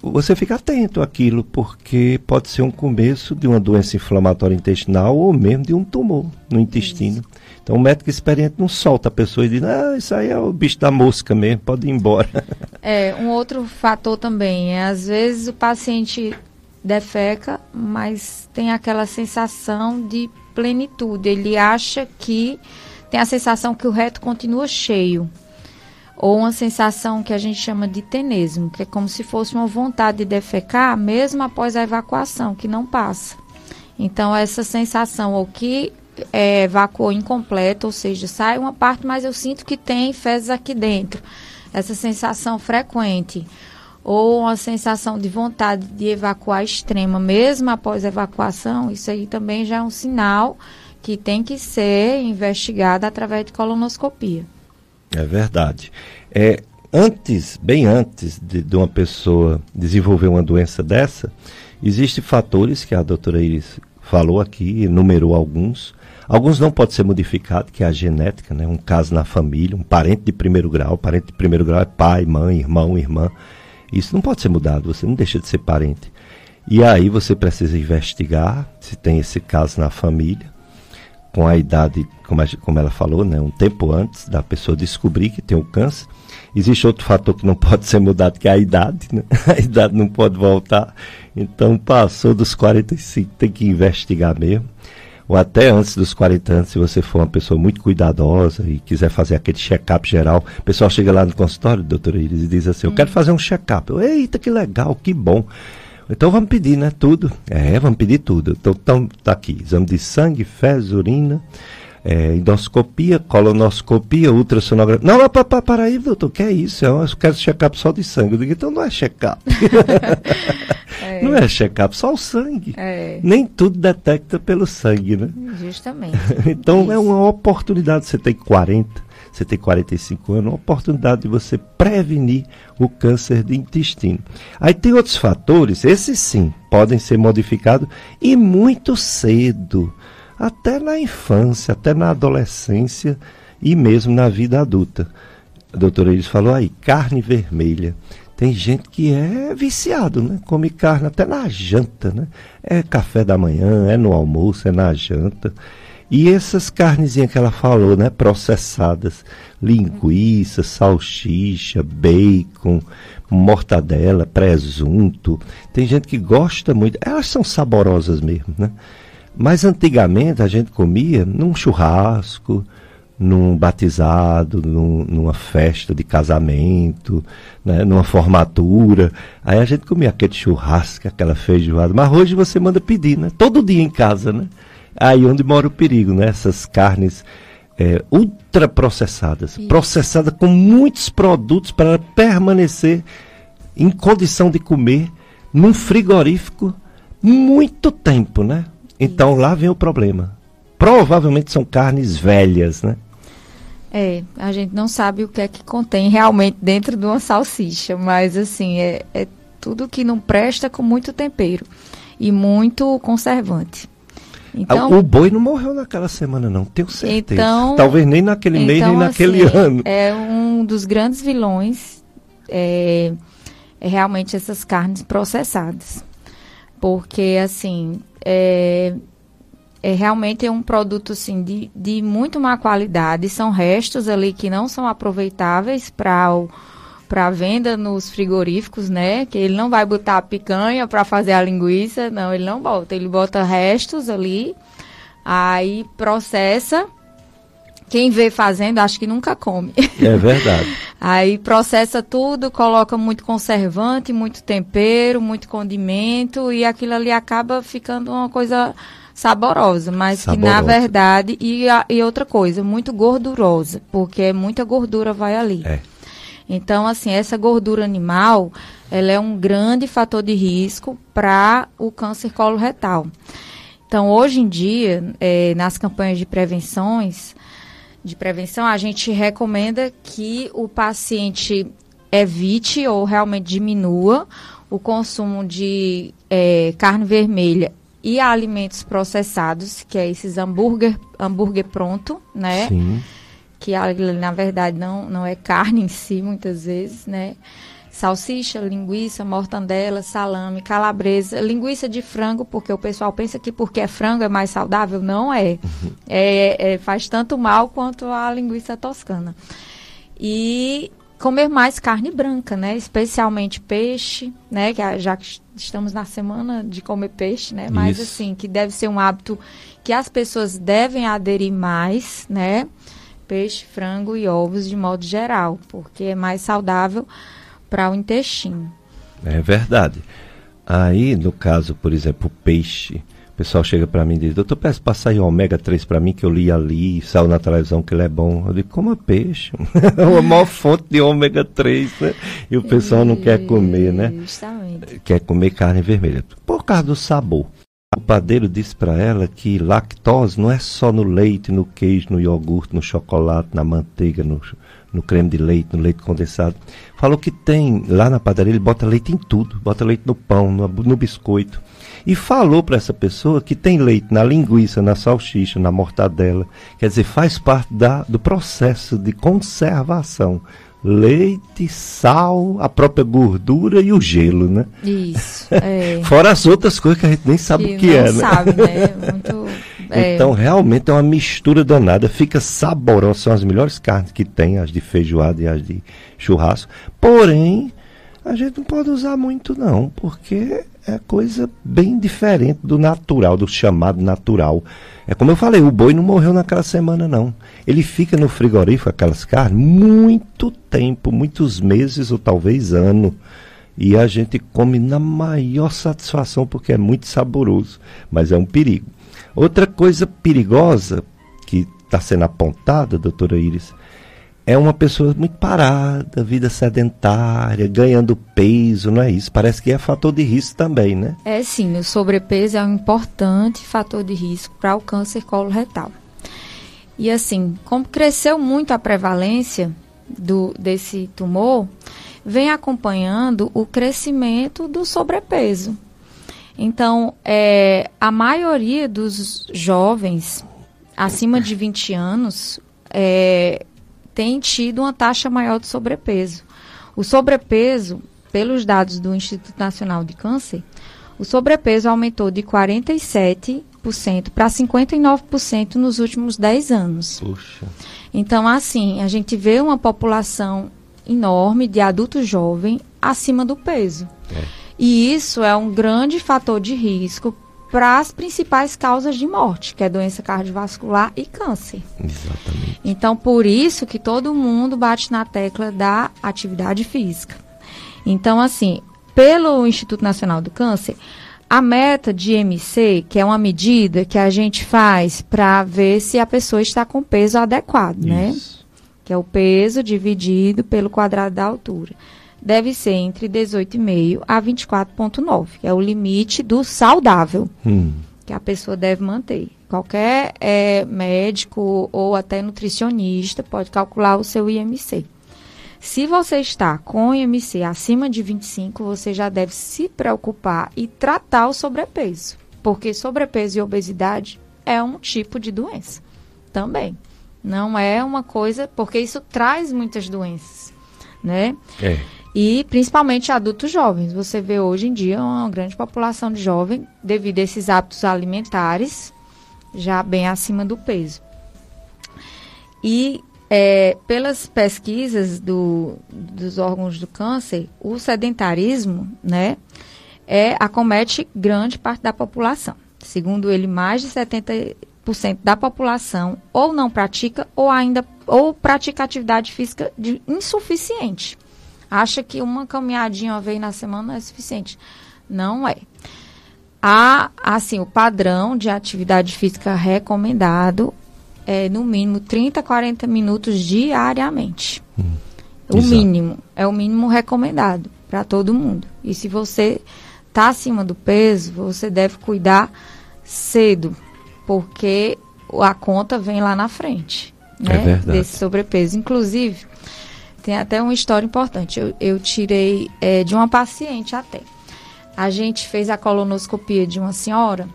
você fica atento àquilo, porque pode ser um começo de uma doença inflamatória intestinal ou mesmo de um tumor no intestino. Isso. Então, o médico experiente não solta a pessoa e diz, isso aí é o bicho da mosca mesmo, pode ir embora. Um outro fator também às vezes o paciente defeca, mas tem aquela sensação de plenitude. Ele acha que tem a sensação que o reto continua cheio. Ou uma sensação que a gente chama de tenesmo, que é como se fosse uma vontade de defecar, mesmo após a evacuação, que não passa. Então, essa sensação, ou que evacuou incompleto, ou seja, sai uma parte, mas eu sinto que tem fezes aqui dentro. Essa sensação frequente. Ou uma sensação de vontade de evacuar extrema, mesmo após a evacuação, isso aí também já é um sinal que tem que ser investigado através de colonoscopia. É verdade. Bem antes de uma pessoa desenvolver uma doença dessa, existem fatores que a doutora Iris falou aqui, enumerou alguns. Alguns não podem ser modificados, que é a genética, né? Um caso na família, um parente de primeiro grau. Parente de primeiro grau é pai, mãe, irmão, irmã. Isso não pode ser mudado, você não deixa de ser parente. E aí você precisa investigar se tem esse caso na família, com a idade, como ela falou, né, um tempo antes da pessoa descobrir que tem o câncer. Existe outro fator que não pode ser mudado, que é a idade, né? A idade não pode voltar. Então, passou dos 45, tem que investigar mesmo. Ou até antes dos 40 anos, se você for uma pessoa muito cuidadosa e quiser fazer aquele check-up geral. O pessoal chega lá no consultório, doutora Iris, e diz assim, eu quero fazer um check-up. Eita, que legal, que bom. Então vamos pedir, né, tudo. Vamos pedir tudo. Então tá aqui, exame de sangue, fezes, urina, endoscopia, colonoscopia, ultrassonografia. Não, para aí, doutor, que é isso? Eu quero check-up só de sangue. Eu digo, então não é check-up. Não é check-up, só o sangue. Nem tudo detecta pelo sangue, né? Justamente. Então isso. É uma oportunidade, você tem 40, você tem 45 anos, uma oportunidade de você prevenir o câncer de intestino. Aí tem outros fatores, esses sim, podem ser modificados e muito cedo, até na infância, até na adolescência e mesmo na vida adulta. A doutora Iris falou aí, carne vermelha. Tem gente que é viciado, né? Come carne até na janta, né? É café da manhã, é no almoço, é na janta. E essas carnezinhas que ela falou, né? Processadas, linguiça, salsicha, bacon, mortadela, presunto. Tem gente que gosta muito. Elas são saborosas mesmo, né? Mas antigamente a gente comia num churrasco, num batizado, numa festa de casamento, né, numa formatura. Aí a gente comia aquele churrasco, aquela feijoada. Mas hoje você manda pedir, né? Todo dia em casa, né? Aí onde mora o perigo, né? Essas carnes ultraprocessadas. Processadas com muitos produtos para permanecer em condição de comer num frigorífico muito tempo, né? Então lá vem o problema. Provavelmente são carnes velhas, né? A gente não sabe o que é que contém realmente dentro de uma salsicha, mas assim, é tudo que não presta com muito tempero e muito conservante. Então, o boi não morreu naquela semana, não, tenho certeza. Então, talvez nem naquele mês, nem naquele ano. É um dos grandes vilões, é realmente essas carnes processadas. Porque, assim, realmente é um produto assim, de muito má qualidade. São restos ali que não são aproveitáveis para venda nos frigoríficos, né? Que ele não vai botar a picanha para fazer a linguiça, não, ele não bota. Ele bota restos ali, aí processa. Quem vê fazendo, acho que nunca come. É verdade. Aí processa tudo, coloca muito conservante, muito tempero, muito condimento, e aquilo ali acaba ficando uma coisa saborosa, mas que na verdade, e outra coisa, muito gordurosa, porque muita gordura vai ali. Então, assim, essa gordura animal, ela é um grande fator de risco para o câncer coloretal. Então, hoje em dia, nas campanhas de prevenção, a gente recomenda que o paciente evite ou realmente diminua o consumo de carne vermelha e alimentos processados, que é esses hambúrguer pronto, né? Sim. Que na verdade não é carne em si, muitas vezes, né? Salsicha, linguiça, mortandela, salame, calabresa, linguiça de frango, porque o pessoal pensa que porque é frango é mais saudável. Não é. Faz tanto mal quanto a linguiça toscana. E comer mais carne branca, né? Especialmente peixe, né? Já que estamos na semana de comer peixe, né? Mas assim, que deve ser um hábito que as pessoas devem aderir mais, né? Peixe, frango e ovos de modo geral, porque é mais saudável para o intestino. É verdade. Aí, no caso, por exemplo, o peixe, o pessoal chega para mim e diz: doutor, peço para sair o ômega 3 para mim, que eu li ali, saiu na televisão que ele é bom. Eu digo: coma peixe. É a maior fonte de ômega 3, né? E o pessoal não quer comer, né? Justamente. Quer comer carne vermelha. Por causa do sabor. O padeiro disse para ela que lactose não é só no leite, no queijo, no iogurte, no chocolate, na manteiga, no creme de leite, no leite condensado. Falou que tem, lá na padaria, ele bota leite em tudo. Bota leite no pão, no biscoito. E falou para essa pessoa que tem leite na linguiça, na salsicha, na mortadela. Quer dizer, faz parte do processo de conservação. Leite, sal, a própria gordura e o gelo, né? Isso. Fora as outras coisas que a gente nem sabe o que é, né? Sabe, né? Muito, Então, realmente é uma mistura danada. Fica saborosa. São as melhores carnes que tem, as de feijoada e as de churrasco. Porém, a gente não pode usar muito, não, porque é coisa bem diferente do natural, do chamado natural. É como eu falei, o boi não morreu naquela semana, não. Ele fica no frigorífico, aquelas carnes, muito tempo, muitos meses ou talvez ano. E a gente come na maior satisfação, porque é muito saboroso, mas é um perigo. Outra coisa perigosa que está sendo apontada, doutora Iris, é uma pessoa muito parada, vida sedentária, ganhando peso, não é isso? Parece que é fator de risco também, né? É sim, o sobrepeso é um importante fator de risco para o câncer coloretal. E assim, como cresceu muito a prevalência desse tumor, vem acompanhando o crescimento do sobrepeso. Então, a maioria dos jovens acima de 20 anos tem tido uma taxa maior de sobrepeso. O sobrepeso pelos dados do Instituto Nacional de Câncer, o sobrepeso aumentou de 47% para 59% nos últimos 10 anos. Puxa. Então, assim, a gente vê uma população enorme de adultos jovens acima do peso. E isso é um grande fator de risco para as principais causas de morte, que é doença cardiovascular e câncer. Exatamente. Então, por isso que todo mundo bate na tecla da atividade física. Então, assim, pelo Instituto Nacional do Câncer, a meta de IMC, que é uma medida que a gente faz para ver se a pessoa está com peso adequado, né? Que é o peso dividido pelo quadrado da altura. Deve ser entre 18,5 a 24,9, que é o limite do saudável que a pessoa deve manter. Qualquer médico ou até nutricionista pode calcular o seu IMC. Se você está com IMC acima de 25, você já deve se preocupar e tratar o sobrepeso, porque sobrepeso e obesidade é um tipo de doença também. Não é uma coisa, porque isso traz muitas doenças, né? E principalmente adultos jovens. Você vê hoje em dia uma grande população de jovens devido a esses hábitos alimentares já bem acima do peso. E pelas pesquisas dos órgãos do câncer, o sedentarismo, né, acomete grande parte da população. Segundo ele, mais de 70% da população ou não pratica ou pratica atividade física insuficiente. Acha que uma caminhadinha uma vez na semana é suficiente. Não é. Assim, o padrão de atividade física recomendado é, no mínimo, 30 a 40 minutos diariamente. O mínimo. É o mínimo recomendado para todo mundo. E se você está acima do peso, você deve cuidar cedo, porque a conta vem lá na frente, né? É verdade. Desse sobrepeso. Inclusive, tem até uma história importante. Eu tirei de uma paciente até. A gente fez a colonoscopia de uma senhora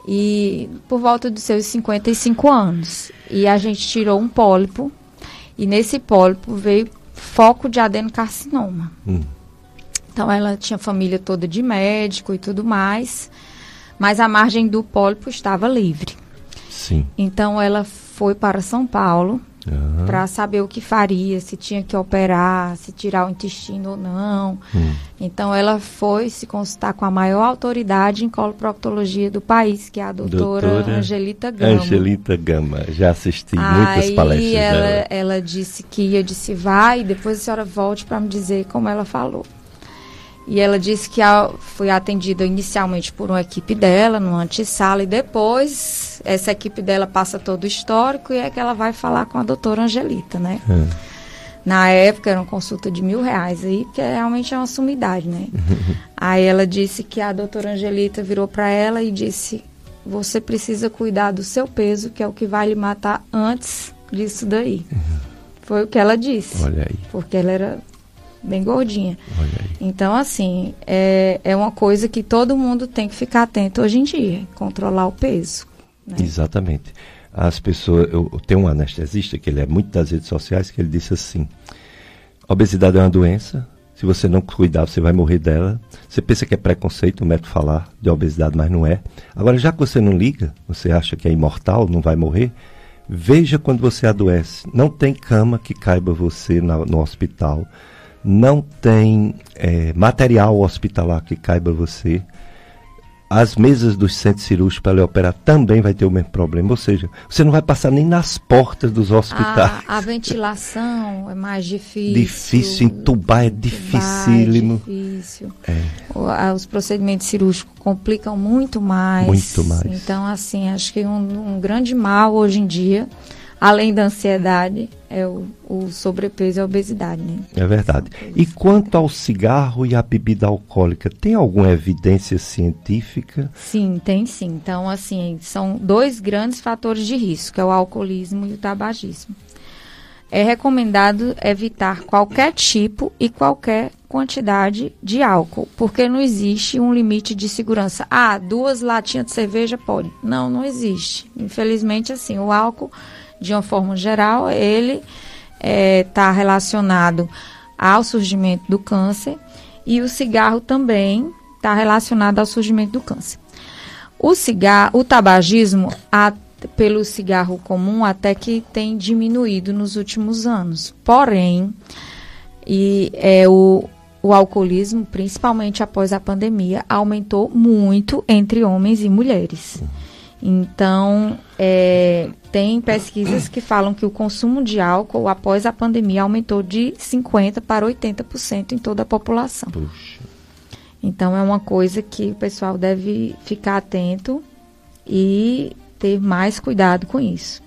e por volta dos seus 55 anos. E a gente tirou um pólipo e nesse pólipo veio foco de adenocarcinoma. Então ela tinha família toda de médico e tudo mais, mas a margem do pólipo estava livre. Sim. Então ela foi para São Paulo para saber o que faria, se tinha que operar, se tirar o intestino ou não. Então ela foi se consultar com a maior autoridade em coloproctologia do país, que é a doutora Angelita Gama. Angelita Gama, já assisti muitas palestras dela. Ela disse que ia, disse vai, e depois a senhora volte para me dizer como ela falou. E ela disse que foi atendida inicialmente por uma equipe dela, numa antessala, e depois essa equipe dela passa todo o histórico e é que ela vai falar com a doutora Angelita, né? Na época era uma consulta de R$1.000 aí, porque realmente é uma sumidade, né? Aí ela disse que a doutora Angelita virou para ela e disse: você precisa cuidar do seu peso, que é o que vai lhe matar antes disso daí. Foi o que ela disse. Olha aí. Porque ela era bem gordinha. Olha aí. Então, assim, é uma coisa que todo mundo tem que ficar atento hoje em dia, controlar o peso, né? Exatamente. As pessoas, eu tenho um anestesista que ele é muito das redes sociais, que ele disse assim: obesidade é uma doença, se você não cuidar você vai morrer dela. Você pensa que é preconceito o médico falar de obesidade, mas não é. Agora, já que você não liga, você acha que é imortal, não vai morrer, veja quando você adoece. Não tem cama que caiba você no hospital. Não tem material hospitalar que caiba você. As mesas dos centros cirúrgicos para ele operar também vai ter o mesmo problema. Ou seja, você não vai passar nem nas portas dos hospitais. A ventilação é mais difícil. Difícil, entubar é dificílimo. É difícil. Os procedimentos cirúrgicos complicam muito mais. Muito mais. Então, assim, acho que um grande mal hoje em dia, além da ansiedade, é o sobrepeso e a obesidade, né? É verdade. E quanto ao cigarro e à bebida alcoólica, tem alguma evidência científica? Sim, tem sim. Então, assim, são dois grandes fatores de risco, que é o alcoolismo e o tabagismo. É recomendado evitar qualquer tipo e qualquer quantidade de álcool, porque não existe um limite de segurança. 2 latinhas de cerveja pode. Não existe. Infelizmente, assim, o álcool, de uma forma geral, ele está relacionado ao surgimento do câncer e o cigarro também está relacionado ao surgimento do câncer. O tabagismo, pelo cigarro comum, até que tem diminuído nos últimos anos. Porém, o alcoolismo, principalmente após a pandemia, aumentou muito entre homens e mulheres. Então, tem pesquisas que falam que o consumo de álcool após a pandemia aumentou de 50% para 80% em toda a população. Puxa. Então, é uma coisa que o pessoal deve ficar atento e ter mais cuidado com isso.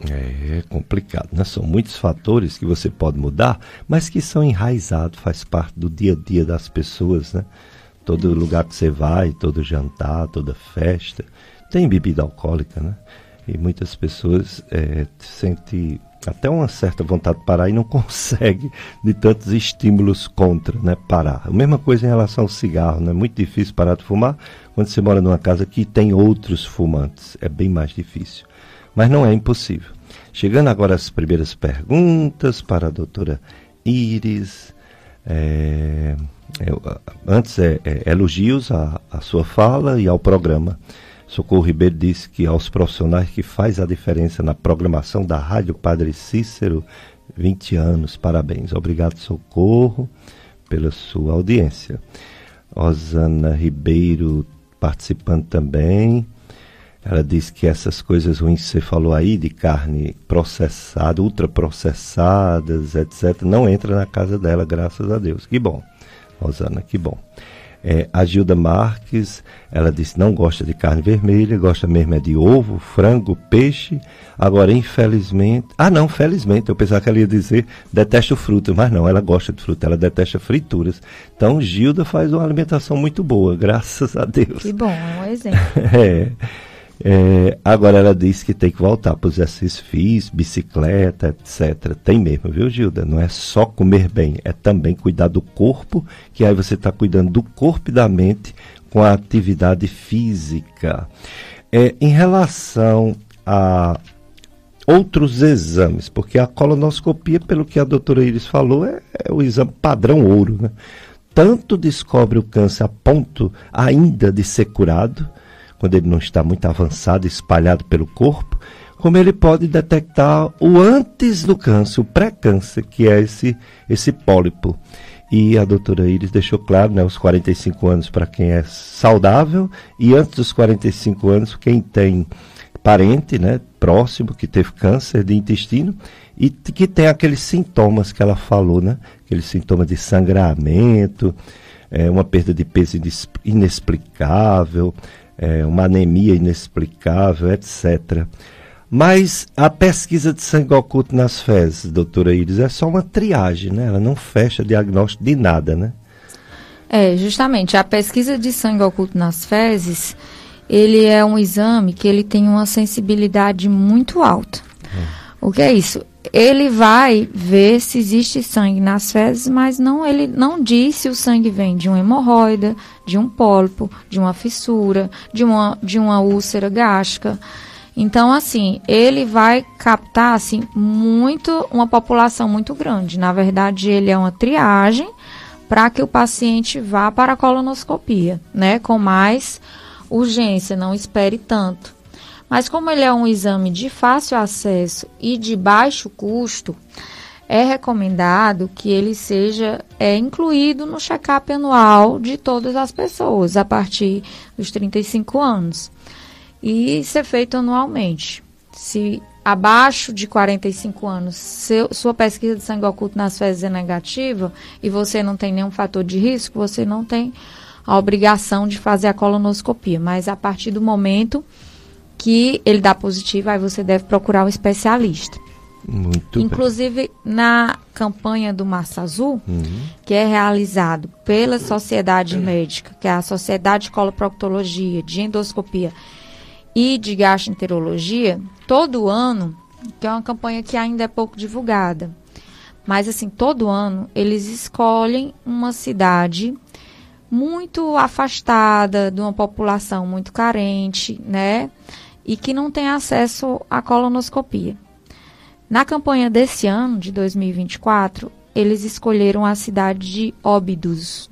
É complicado, né? São muitos fatores que você pode mudar, mas que são enraizados, faz parte do dia a dia das pessoas, né? Todo lugar que você vai, todo jantar, toda festa, tem bebida alcoólica, né? E muitas pessoas sentem até uma certa vontade de parar e não consegue de tantos estímulos contra, né? Parar. A mesma coisa em relação ao cigarro, né? É muito difícil parar de fumar quando você mora numa casa que tem outros fumantes. É bem mais difícil. Mas não é impossível. Chegando agora às primeiras perguntas para a doutora Iris. Antes, elogios à sua fala e ao programa. Socorro Ribeiro disse que aos profissionais que faz a diferença na programação da Rádio Padre Cícero, 20 anos, parabéns. Obrigado, Socorro, pela sua audiência. Rosana Ribeiro participando também. Ela disse que essas coisas ruins que você falou aí, de carne processada, ultraprocessadas, etc., não entra na casa dela, graças a Deus. Que bom, Rosana, que bom. A Gilda Marques, ela disse não gosta de carne vermelha, gosta mesmo de ovo, frango, peixe. Agora, infelizmente... felizmente, eu pensava que ela ia dizer detesta fruta, mas não, ela gosta de fruta, ela detesta frituras. Então, Gilda faz uma alimentação muito boa, graças a Deus. Que bom, é um exemplo. Agora ela disse que tem que voltar para os exercícios físicos, bicicleta, etc. Tem mesmo, viu, Gilda? Não é só comer bem, é também cuidar do corpo, que aí você está cuidando do corpo e da mente com a atividade física. Em relação a outros exames, porque a colonoscopia, pelo que a doutora Iris falou, é o exame padrão ouro, né? Tanto descobre o câncer a ponto ainda de ser curado, quando ele não está muito avançado, espalhado pelo corpo, como ele pode detectar o antes do câncer, o pré-câncer, que é esse pólipo. E a doutora Iris deixou claro, né, os 45 anos para quem é saudável, e antes dos 45 anos, quem tem parente, né, próximo, que teve câncer de intestino, e que tem aqueles sintomas que ela falou, né, aqueles sintomas de sangramento, uma perda de peso inexplicável, uma anemia inexplicável, etc. Mas a pesquisa de sangue oculto nas fezes, doutora Iris, é só uma triagem, né? Ela não fecha diagnóstico de nada, né? Justamente. A pesquisa de sangue oculto nas fezes, ele é um exame que ele tem uma sensibilidade muito alta. O que é isso? Ele vai ver se existe sangue nas fezes, mas ele não diz se o sangue vem de uma hemorroida, de um pólipo, de uma fissura, de uma úlcera gástrica. Então, assim, ele vai captar, assim, uma população muito grande. Na verdade, ele é uma triagem para que o paciente vá para a colonoscopia, né? Com mais urgência, não espere tanto. Mas como ele é um exame de fácil acesso e de baixo custo, é recomendado que ele seja incluído no check-up anual de todas as pessoas a partir dos 35 anos. E ser feito anualmente. Se abaixo de 45 anos, sua pesquisa de sangue oculto nas fezes é negativa e você não tem nenhum fator de risco, você não tem a obrigação de fazer a colonoscopia. Mas a partir do momento que ele dá positivo, aí você deve procurar um especialista. Muito Inclusive, na campanha do Março Azul, que é realizado pela Sociedade Médica, que é a Sociedade de Coloproctologia, de Endoscopia e de Gastroenterologia, todo ano, que é uma campanha que ainda é pouco divulgada, mas assim, todo ano eles escolhem uma cidade muito afastada, de uma população muito carente, né? E que não tem acesso à colonoscopia. Na campanha desse ano, de 2024, eles escolheram a cidade de Óbidos,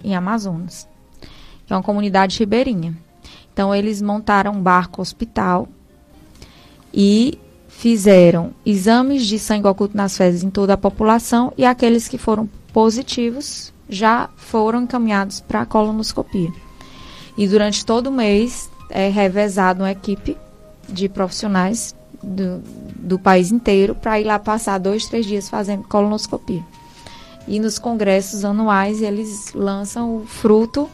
em Amazonas, que é uma comunidade ribeirinha. Então, eles montaram um barco hospital e fizeram exames de sangue oculto nas fezes em toda a população, e aqueles que foram positivos já foram encaminhados para a colonoscopia. E durante todo o mês é revezado uma equipe de profissionais do país inteiro para ir lá passar 2, 3 dias fazendo colonoscopia. E nos congressos anuais eles lançam o fruto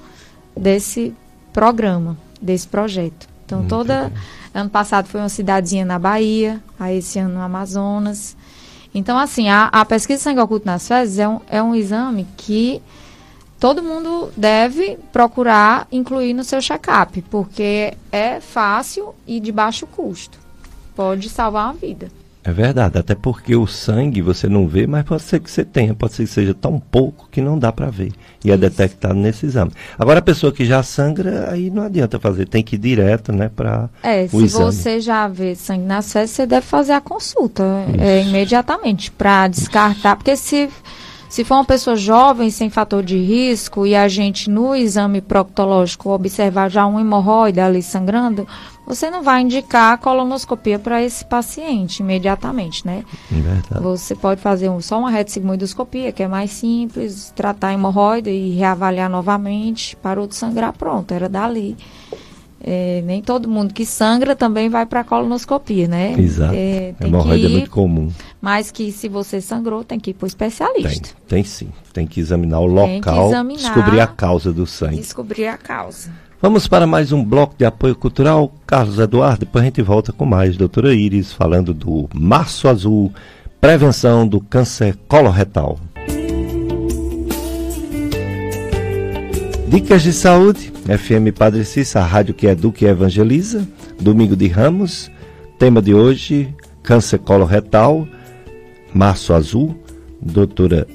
desse programa, desse projeto. Então, ano passado foi uma cidadezinha na Bahia, aí esse ano no Amazonas. Então, assim, a pesquisa de sangue oculto nas fezes é um exame que todo mundo deve procurar incluir no seu check-up, porque é fácil e de baixo custo. Pode salvar uma vida. É verdade, até porque o sangue você não vê, mas pode ser que você tenha, pode ser que seja tão pouco que não dá para ver. E é detectado nesse exame. Agora, a pessoa que já sangra, aí não adianta fazer, tem que ir direto, né, para o exame. Se você já vê sangue nas fezes, você deve fazer a consulta imediatamente para descartar, porque se for uma pessoa jovem, sem fator de risco, e a gente no exame proctológico observar já um hemorroide ali sangrando, você não vai indicar a colonoscopia para esse paciente imediatamente, né? Verdade. Você pode fazer só uma retossigmoidoscopia, que é mais simples, tratar a hemorroide e reavaliar novamente, parou de sangrar, pronto, era dali. Nem todo mundo que sangra também vai para a colonoscopia, né? Exato. A hemorroide é muito comum. Mas que se você sangrou, tem que ir para o especialista. Tem sim. Tem que examinar o local, descobrir a causa do sangue. Descobrir a causa. Vamos para mais um bloco de apoio cultural. Carlos Eduardo, depois a gente volta com mais. Doutora Iris, falando do Março Azul, prevenção do câncer coloretal. Dicas de saúde, FM Padre Cícero, a rádio que educa e evangeliza. Domingo de Ramos, tema de hoje, câncer coloretal, Março Azul. Doutora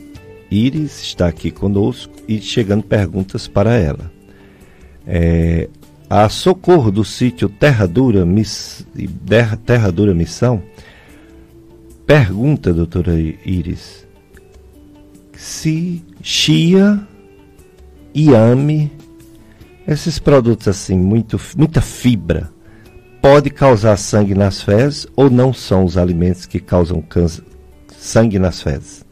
Iris está aqui conosco e chegando perguntas para ela. A Socorro do sítio Terra Dura Missão pergunta, doutora Iris, se chia, iame, esses produtos assim, muita fibra, pode causar sangue nas fezes ou não são os alimentos que causam sangue nas fezes?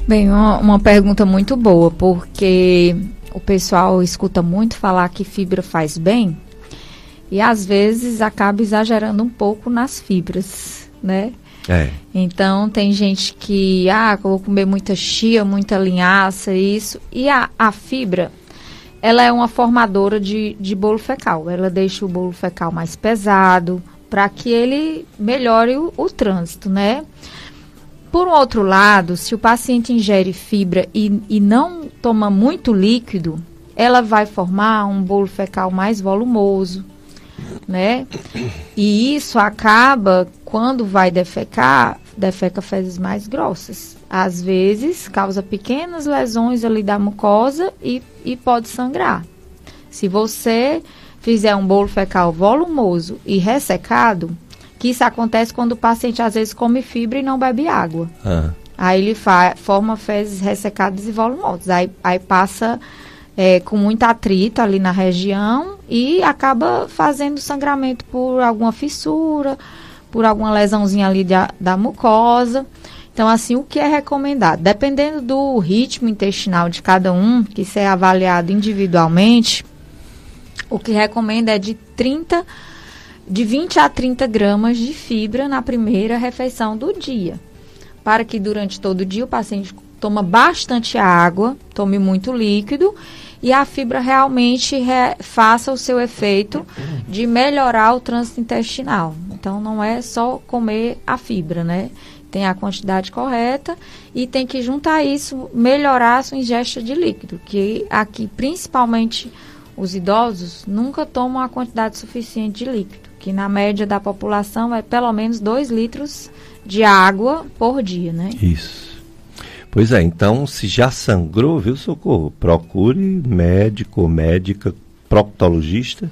Bem, uma pergunta muito boa, porque o pessoal escuta muito falar que fibra faz bem e às vezes acaba exagerando um pouco nas fibras, né? Então tem gente que, vou comer muita chia, muita linhaça, isso. E a fibra, ela é uma formadora de bolo fecal. Ela deixa o bolo fecal mais pesado para que ele melhore o trânsito, né? Por um outro lado, se o paciente ingere fibra e não toma muito líquido, ela vai formar um bolo fecal mais volumoso, né? E isso acaba, quando vai defeca fezes mais grossas. Às vezes, causa pequenas lesões ali da mucosa e pode sangrar. Se você fizer um bolo fecal volumoso e ressecado, que isso acontece quando o paciente às vezes come fibra e não bebe água. Aí ele forma fezes ressecadas e volumosas. Aí passa com muito atrito ali na região e acaba fazendo sangramento por alguma fissura, por alguma lesãozinha ali da mucosa. Então, assim, o que é recomendado? Dependendo do ritmo intestinal de cada um, que isso é avaliado individualmente, o que recomenda é de 20 a 30 gramas de fibra na primeira refeição do dia, para que durante todo o dia o paciente tome bastante água, tome muito líquido e a fibra realmente faça o seu efeito de melhorar o trânsito intestinal. Então, não é só comer a fibra, né? Tem a quantidade correta e tem que juntar a isso, melhorar a sua ingesta de líquido, que aqui, principalmente os idosos, nunca tomam a quantidade suficiente de líquido, que na média da população é pelo menos 2 litros de água por dia, né? Isso. Pois é, então, se já sangrou, viu, Socorro? Procure médico ou médica, proctologista,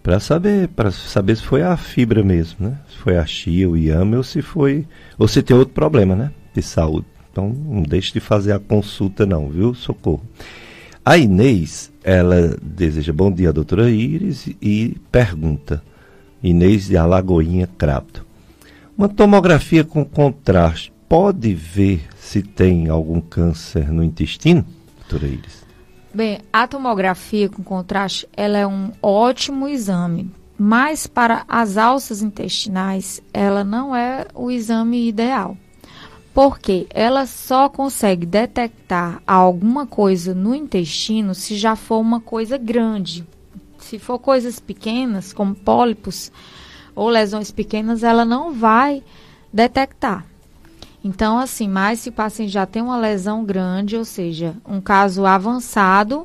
para saber se foi a fibra mesmo, né? Se foi a chia, o iame, ou se tem outro problema, né? de saúde. Então, não deixe de fazer a consulta não, viu? Socorro. A Inês, ela deseja bom dia, doutora Iris, e pergunta, Inês de Alagoinha, Crato. Uma tomografia com contraste pode ver se tem algum câncer no intestino, doutora Iris? Bem, a tomografia com contraste, ela é um ótimo exame, mas para as alças intestinais, ela não é o exame ideal. Porque ela só consegue detectar alguma coisa no intestino se já for uma coisa grande. Se for coisas pequenas, como pólipos ou lesões pequenas, ela não vai detectar. Então, assim, mas se o paciente já tem uma lesão grande, ou seja, um caso avançado,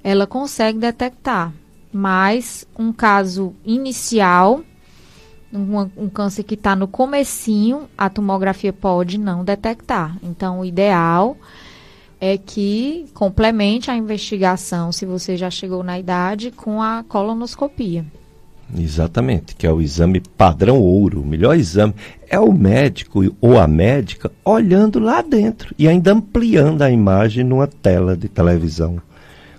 ela consegue detectar. Mas um caso inicial, um câncer que está no comecinho, a tomografia pode não detectar. Então, o ideal é que complemente a investigação, se você já chegou na idade, com a colonoscopia. Exatamente, que é o exame padrão ouro, o melhor exame. É o médico ou a médica olhando lá dentro e ainda ampliando a imagem numa tela de televisão.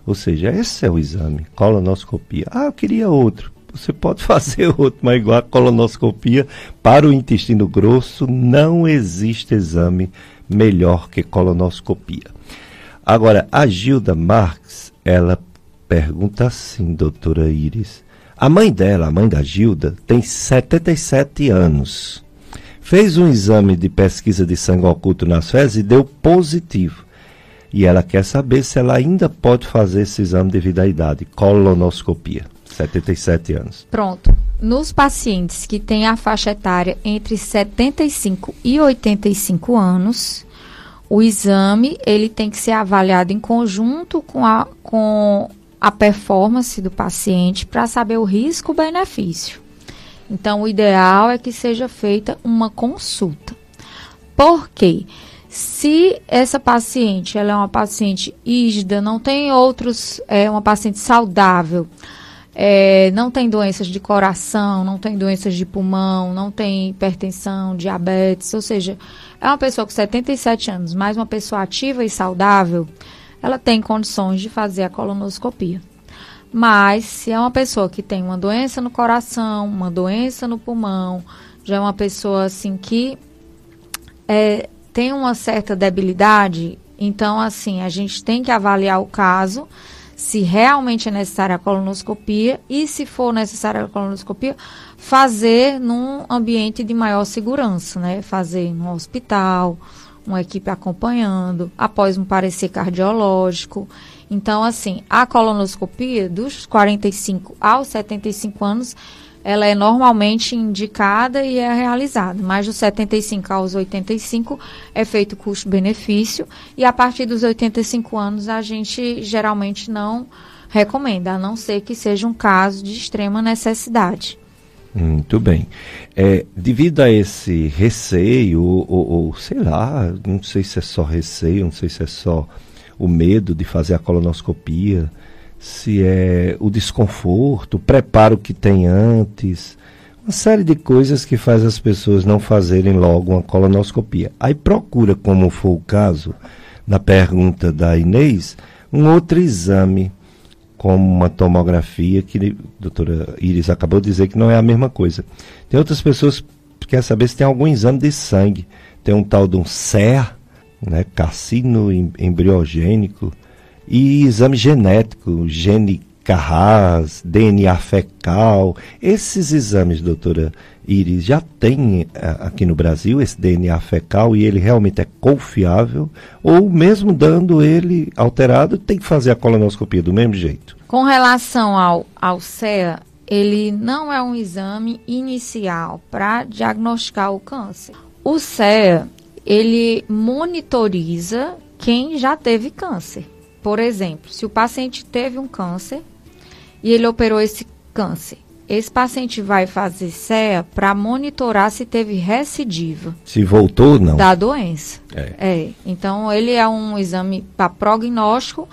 Ou seja, esse é o exame, colonoscopia. Ah, eu queria outro. Você pode fazer outro, mas igual a colonoscopia, para o intestino grosso não existe exame melhor que colonoscopia. Agora, a Gilda Marques, ela pergunta assim, doutora Iris. A mãe dela, a mãe da Gilda, tem 77 anos. Fez um exame de pesquisa de sangue oculto nas fezes e deu positivo. E ela quer saber se ela ainda pode fazer esse exame devido à idade, colonoscopia. 77 anos. Pronto. Nos pacientes que têm a faixa etária entre 75 e 85 anos, o exame ele tem que ser avaliado em conjunto com a performance do paciente para saber o risco-benefício. Então, o ideal é que seja feita uma consulta. Por quê? Se essa paciente ela é uma paciente rígida, não tem outros, uma paciente saudável, não tem doenças de coração, não tem doenças de pulmão, não tem hipertensão, diabetes, ou seja, é uma pessoa com 77 anos, mas uma pessoa ativa e saudável, ela tem condições de fazer a colonoscopia. Mas se é uma pessoa que tem uma doença no coração, uma doença no pulmão, já é uma pessoa assim que tem uma certa debilidade, então assim, a gente tem que avaliar o caso, se realmente é necessária a colonoscopia e, se for necessária a colonoscopia, fazer num ambiente de maior segurança, né? Fazer no hospital, uma equipe acompanhando, após um parecer cardiológico. Então, assim, a colonoscopia dos 45 aos 75 anos, ela é normalmente indicada e é realizada, mas dos 75 aos 85 é feito custo-benefício e a partir dos 85 anos a gente geralmente não recomenda, a não ser que seja um caso de extrema necessidade. Muito bem. Devido a esse receio, ou sei lá, não sei se é só receio, não sei se é só o medo de fazer a colonoscopia, se é o desconforto, o preparo que tem antes, uma série de coisas que faz as pessoas não fazerem logo uma colonoscopia. Aí procura, como foi o caso, na pergunta da Inês, um outro exame, como uma tomografia, que a doutora Iris acabou de dizer que não é a mesma coisa. Tem outras pessoas que querem saber se tem algum exame de sangue. Tem um tal de um CEA, né, carcino embriogênico, e exame genético, gene Carras, DNA fecal. Esses exames, doutora Iris, já tem aqui no Brasil esse DNA fecal e ele realmente é confiável? Ou mesmo dando ele alterado, tem que fazer a colonoscopia do mesmo jeito? Com relação ao CEA, ele não é um exame inicial para diagnosticar o câncer. O CEA, ele monitoriza quem já teve câncer. Por exemplo, se o paciente teve um câncer e ele operou esse câncer, esse paciente vai fazer CEA para monitorar se teve recidiva. Se voltou ou não. Da doença. Então, ele é um exame para prognóstico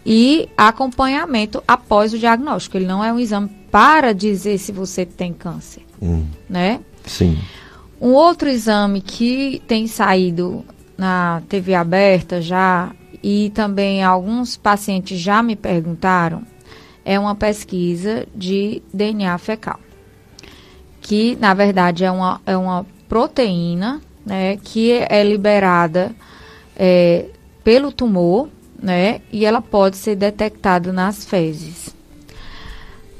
e acompanhamento após o diagnóstico. Ele não é um exame para dizer se você tem câncer, né? Sim. Um outro exame que tem saído na TV aberta já, e também alguns pacientes já me perguntaram, é uma pesquisa de DNA fecal, que na verdade é uma proteína, né, que é liberada pelo tumor, né, e ela pode ser detectada nas fezes.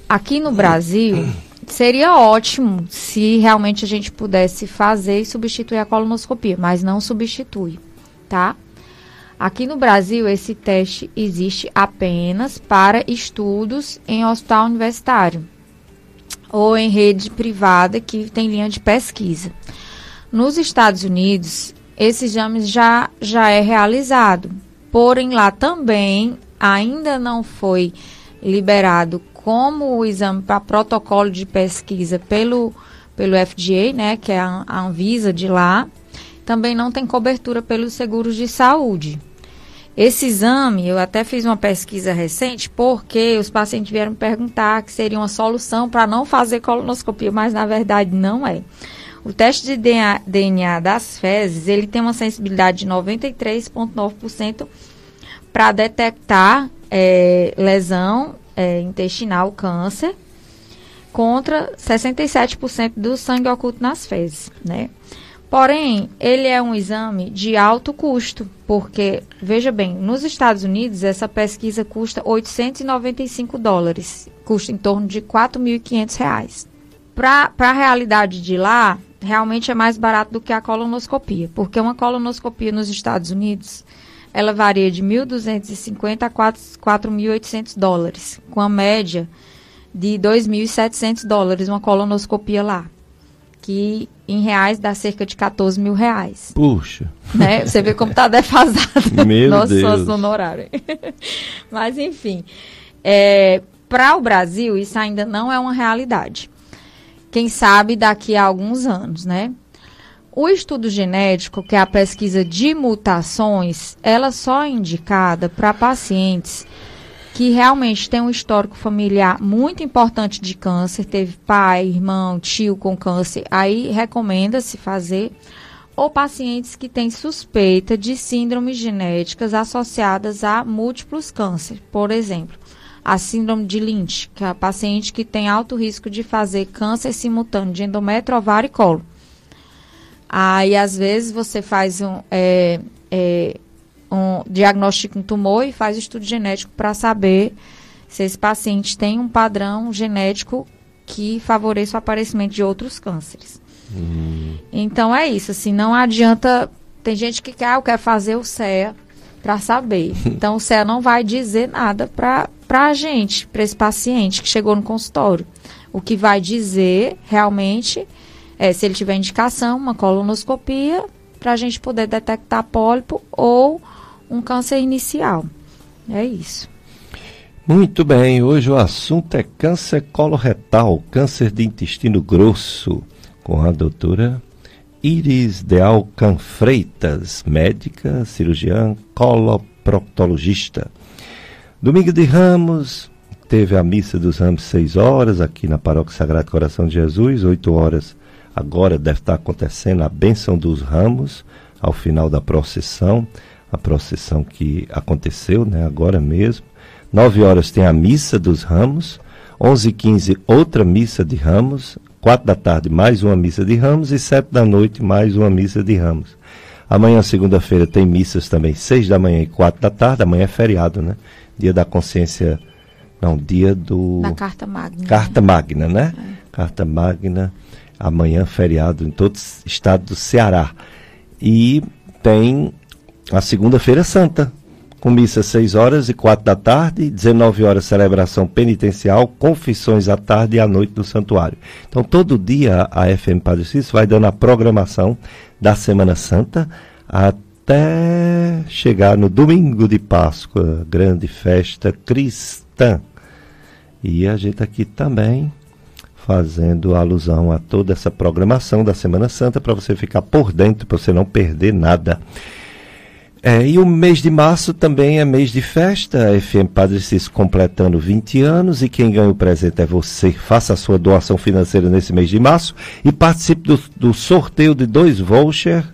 Aqui no Brasil, seria ótimo se realmente a gente pudesse fazer e substituir a colonoscopia, mas não substitui, tá? Aqui no Brasil, esse teste existe apenas para estudos em hospital universitário ou em rede privada que tem linha de pesquisa. Nos Estados Unidos, esse exame já é realizado, porém lá também ainda não foi liberado como o exame para protocolo de pesquisa pelo FDA, né, que é a Anvisa de lá, também não tem cobertura pelos seguros de saúde. Esse exame, eu até fiz uma pesquisa recente, porque os pacientes vieram me perguntar que seria uma solução para não fazer colonoscopia, mas na verdade não é. O teste de DNA das fezes, ele tem uma sensibilidade de 93,9% para detectar lesão intestinal, câncer, contra 67% do sangue oculto nas fezes, né? Porém, ele é um exame de alto custo, porque, veja bem, nos Estados Unidos, essa pesquisa custa $895, custa em torno de R$4.500. Para a realidade de lá, realmente é mais barato do que a colonoscopia, porque uma colonoscopia nos Estados Unidos, ela varia de $1.250 a $4.800, com a média de $2.700, uma colonoscopia lá, que em reais dá cerca de R$14 mil. Puxa! Né? Você vê como está defasado nosso honorário. Mas, enfim, para o Brasil, isso ainda não é uma realidade. Quem sabe daqui a alguns anos, né? O estudo genético, que é a pesquisa de mutações, ela só é indicada para pacientes que realmente têm um histórico familiar muito importante de câncer, teve pai, irmão, tio com câncer, aí recomenda-se fazer, ou pacientes que têm suspeita de síndromes genéticas associadas a múltiplos cânceres, por exemplo, a síndrome de Lynch, que é a paciente que tem alto risco de fazer câncer simultâneo de endométrio, ovário e colo. Aí, às vezes, você faz um diagnóstico de tumor e faz estudo genético para saber se esse paciente tem um padrão genético que favoreça o aparecimento de outros cânceres. Então, é isso. Assim, não adianta... Tem gente que quer, eu quero fazer o CEA para saber. Então, o CEA não vai dizer nada para a gente, para esse paciente que chegou no consultório. O que vai dizer, realmente... se ele tiver indicação, uma colonoscopia, para a gente poder detectar pólipo ou um câncer inicial. É isso. Muito bem, hoje o assunto é câncer coloretal, câncer de intestino grosso, com a doutora Iris de Alcan Freitas, médica, cirurgiã, coloproctologista. Domingo de Ramos, teve a missa dos Ramos 6 horas, aqui na Paróquia Sagrado Coração de Jesus, 8 horas. Agora deve estar acontecendo a bênção dos ramos, ao final da procissão, a procissão que aconteceu, né, agora mesmo. 9 horas tem a missa dos ramos, 11h15 outra missa de ramos, 4 da tarde mais uma missa de ramos e 7 da noite mais uma missa de ramos. Amanhã, segunda-feira, tem missas também, 6 da manhã e 4 da tarde, amanhã é feriado, né? Dia da consciência, não, dia da Carta Magna. Carta Magna, né? Carta Magna. Amanhã, feriado em todo o estado do Ceará. E tem a segunda-feira santa, com missa 6 horas e 4 da tarde, 19 horas celebração penitencial, confissões à tarde e à noite no santuário. Então, todo dia a FM Padre Cícero vai dando a programação da Semana Santa até chegar no domingo de Páscoa, grande festa cristã. E a gente aqui também... fazendo alusão a toda essa programação da Semana Santa, para você ficar por dentro, para você não perder nada. E o mês de março também é mês de festa, a FM Padre Cícero completando 20 anos, e quem ganha o presente é você. Faça a sua doação financeira nesse mês de março e participe do sorteio de 2 vouchers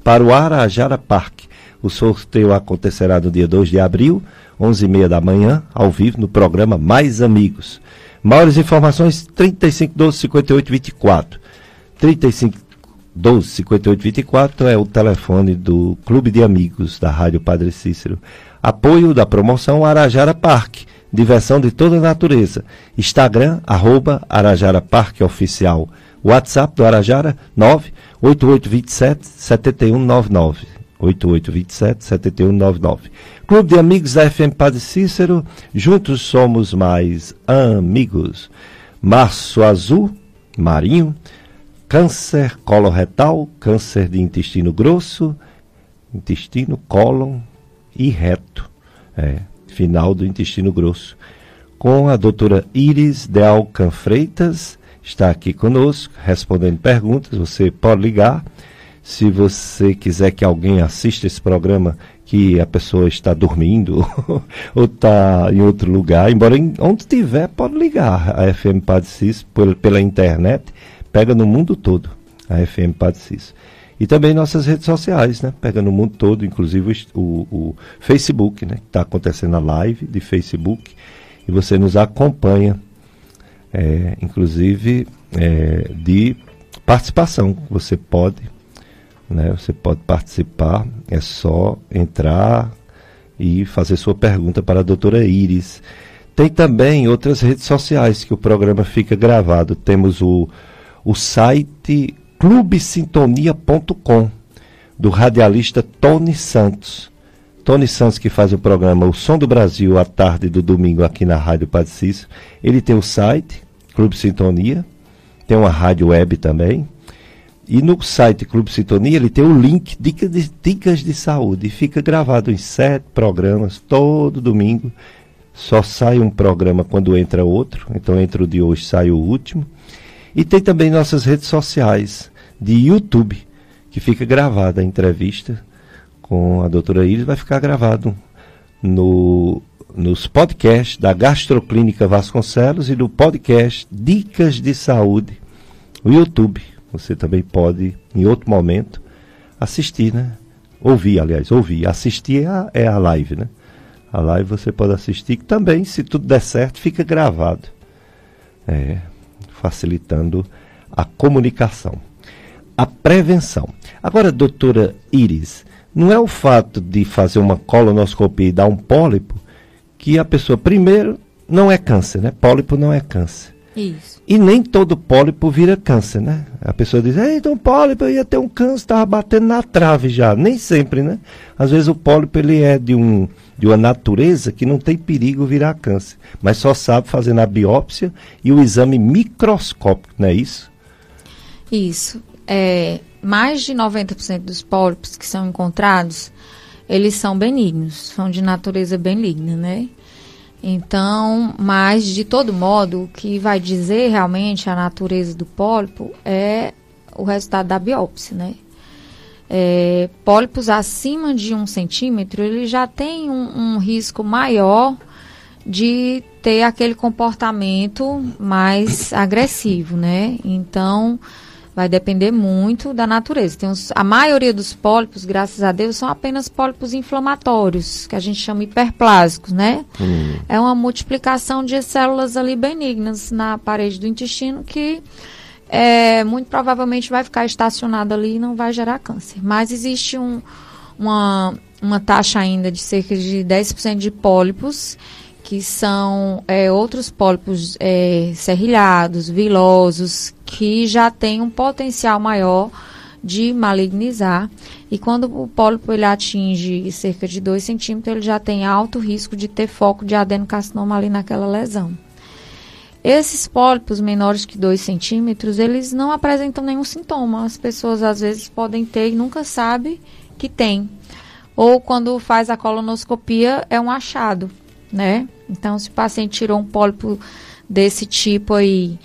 para o Arajara Park. O sorteio acontecerá no dia 2 de abril, 11h30 da manhã, ao vivo, no programa Mais Amigos. Maiores informações, 3512-5824. 3512-5824 é o telefone do Clube de Amigos da Rádio Padre Cícero. Apoio da promoção Arajara Park, diversão de toda a natureza. Instagram, @Arajara Park Oficial. WhatsApp do Arajara, 98827-7199. 8827-7199. Clube de Amigos da FM Padre Cícero, juntos somos mais amigos. Março Azul, Marinho, câncer coloretal, câncer de intestino grosso, intestino, cólon e reto. Final do intestino grosso. Com a doutora Iris de Alcan Freitas, está aqui conosco, respondendo perguntas. Você pode ligar. Se você quiser que alguém assista esse programa, que a pessoa está dormindo ou está em outro lugar, embora onde estiver, pode ligar a FM Padre Cícero pela internet, pega no mundo todo a FM Padre Cícero. E também nossas redes sociais, né? Pega no mundo todo, inclusive o Facebook, né? Está acontecendo a live de Facebook e você nos acompanha, inclusive de participação. Você pode participar, é só entrar e fazer sua pergunta para a doutora Iris. Tem também outras redes sociais que o programa fica gravado. Temos o site clubesintonia.com, do radialista Tony Santos. Tony Santos, que faz o programa O Som do Brasil à tarde do domingo aqui na Rádio Padre Cícero. Ele tem o site Clube Sintonia, tem uma rádio web também. E no site Clube Sintonia ele tem o link Dicas de Saúde. E fica gravado em 7 programas, todo domingo. Só sai um programa quando entra outro. Então entra o de hoje, sai o último. E tem também nossas redes sociais de YouTube, que fica gravada a entrevista com a doutora Iris. Vai ficar gravado nos podcasts da Gastroclínica Vasconcelos e no podcast Dicas de Saúde, no YouTube. Você também pode, em outro momento, assistir, né? Ouvir. Assistir é a live, né? A live você pode assistir, que também, se tudo der certo, fica gravado. Facilitando a comunicação. A prevenção. Agora, doutora Iris, não é o fato de fazer uma colonoscopia e dar um pólipo que a pessoa, primeiro, não é câncer, né? Pólipo não é câncer. Isso. E nem todo pólipo vira câncer, né? A pessoa diz, então pólipo, eu ia ter um câncer, estava batendo na trave já. Nem sempre, né? Às vezes o pólipo ele é de uma natureza que não tem perigo virar câncer, mas só sabe fazendo a biópsia e o exame microscópico, não é isso? Isso. Mais de 90% dos pólipos que são encontrados, eles são benignos, são de natureza benigna, né? Então, mas de todo modo, o que vai dizer realmente a natureza do pólipo é o resultado da biópsia, né? Pólipos acima de 1 centímetro, ele já tem um risco maior de ter aquele comportamento mais agressivo, né? Então, vai depender muito da natureza. A maioria dos pólipos, graças a Deus, são apenas pólipos inflamatórios, que a gente chama hiperplásicos, né? É uma multiplicação de células ali benignas na parede do intestino que muito provavelmente vai ficar estacionada ali e não vai gerar câncer. Mas existe uma taxa ainda de cerca de 10% de pólipos, que são outros pólipos serrilhados, vilosos, que já têm um potencial maior de malignizar. E quando o pólipo ele atinge cerca de 2 centímetros, ele já tem alto risco de ter foco de adenocarcinoma ali naquela lesão. Esses pólipos menores que 2 centímetros, eles não apresentam nenhum sintoma. As pessoas às vezes podem ter e nunca sabem que tem. Ou quando faz a colonoscopia, é um achado, né? Então, se o paciente tirou um pólipo desse tipo aí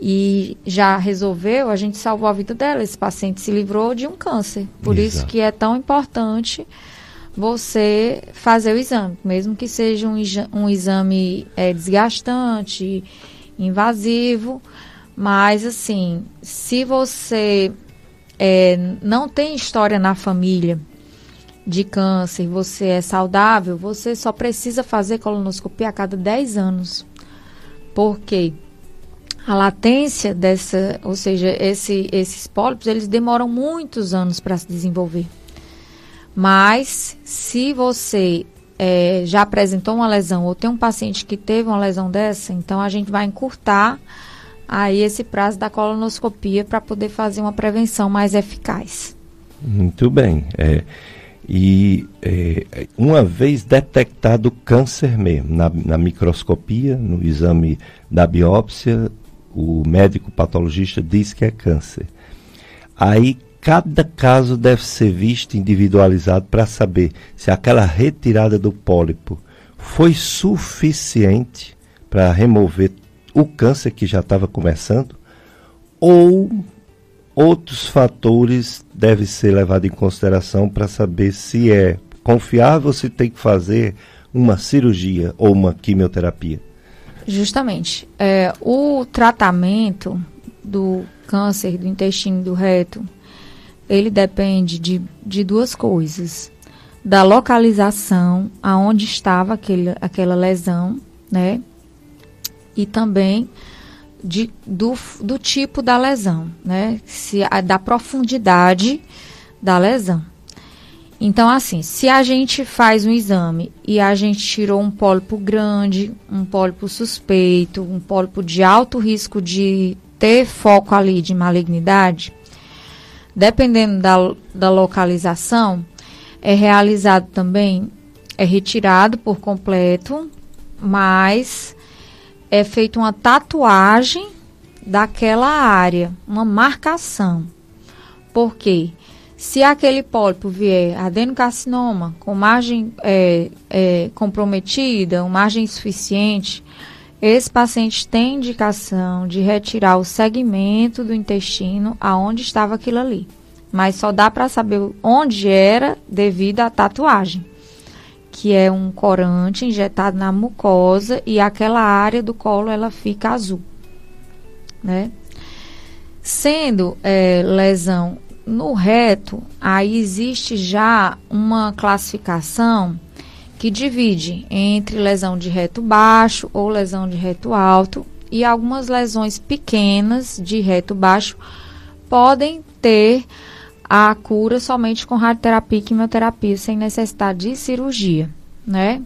e já resolveu, a gente salvou a vida dela. Esse paciente se livrou de um câncer. Por isso que é tão importante você fazer o exame, mesmo que seja um exame desgastante, invasivo, mas assim, se você não tem história na família de câncer, você é saudável, você só precisa fazer colonoscopia a cada 10 anos. Por quê? A latência ou seja, esses pólipos, eles demoram muitos anos para se desenvolver. Mas, se você já apresentou uma lesão ou tem um paciente que teve uma lesão dessa, então a gente vai encurtar aí esse prazo da colonoscopia para poder fazer uma prevenção mais eficaz. Muito bem. Uma vez detectado o câncer mesmo, na microscopia, no exame da biópsia, o médico patologista diz que é câncer. Aí, cada caso deve ser visto individualizado para saber se aquela retirada do pólipo foi suficiente para remover o câncer que já estava começando, ou outros fatores devem ser levados em consideração para saber se é confiável ou se tem que fazer uma cirurgia ou uma quimioterapia. Justamente. O tratamento do câncer do intestino e do reto, ele depende de duas coisas. Da localização, aonde estava aquela lesão, né? E também do tipo da lesão, né? Da profundidade da lesão. Então, assim, se a gente faz um exame e a gente tirou um pólipo grande, um pólipo suspeito, um pólipo de alto risco de ter foco ali de malignidade, dependendo da localização, é realizado também, é retirado por completo, mas é feita uma tatuagem daquela área, uma marcação. Por quê? Se aquele pólipo vier adenocarcinoma com margem comprometida, uma margem insuficiente, esse paciente tem indicação de retirar o segmento do intestino aonde estava aquilo ali. Mas só dá para saber onde era devido à tatuagem, que é um corante injetado na mucosa e aquela área do colo ela fica azul, né? Sendo lesão no reto, aí existe já uma classificação que divide entre lesão de reto baixo ou lesão de reto alto, e algumas lesões pequenas de reto baixo podem ter a cura somente com radioterapia e quimioterapia, sem necessidade de cirurgia, né?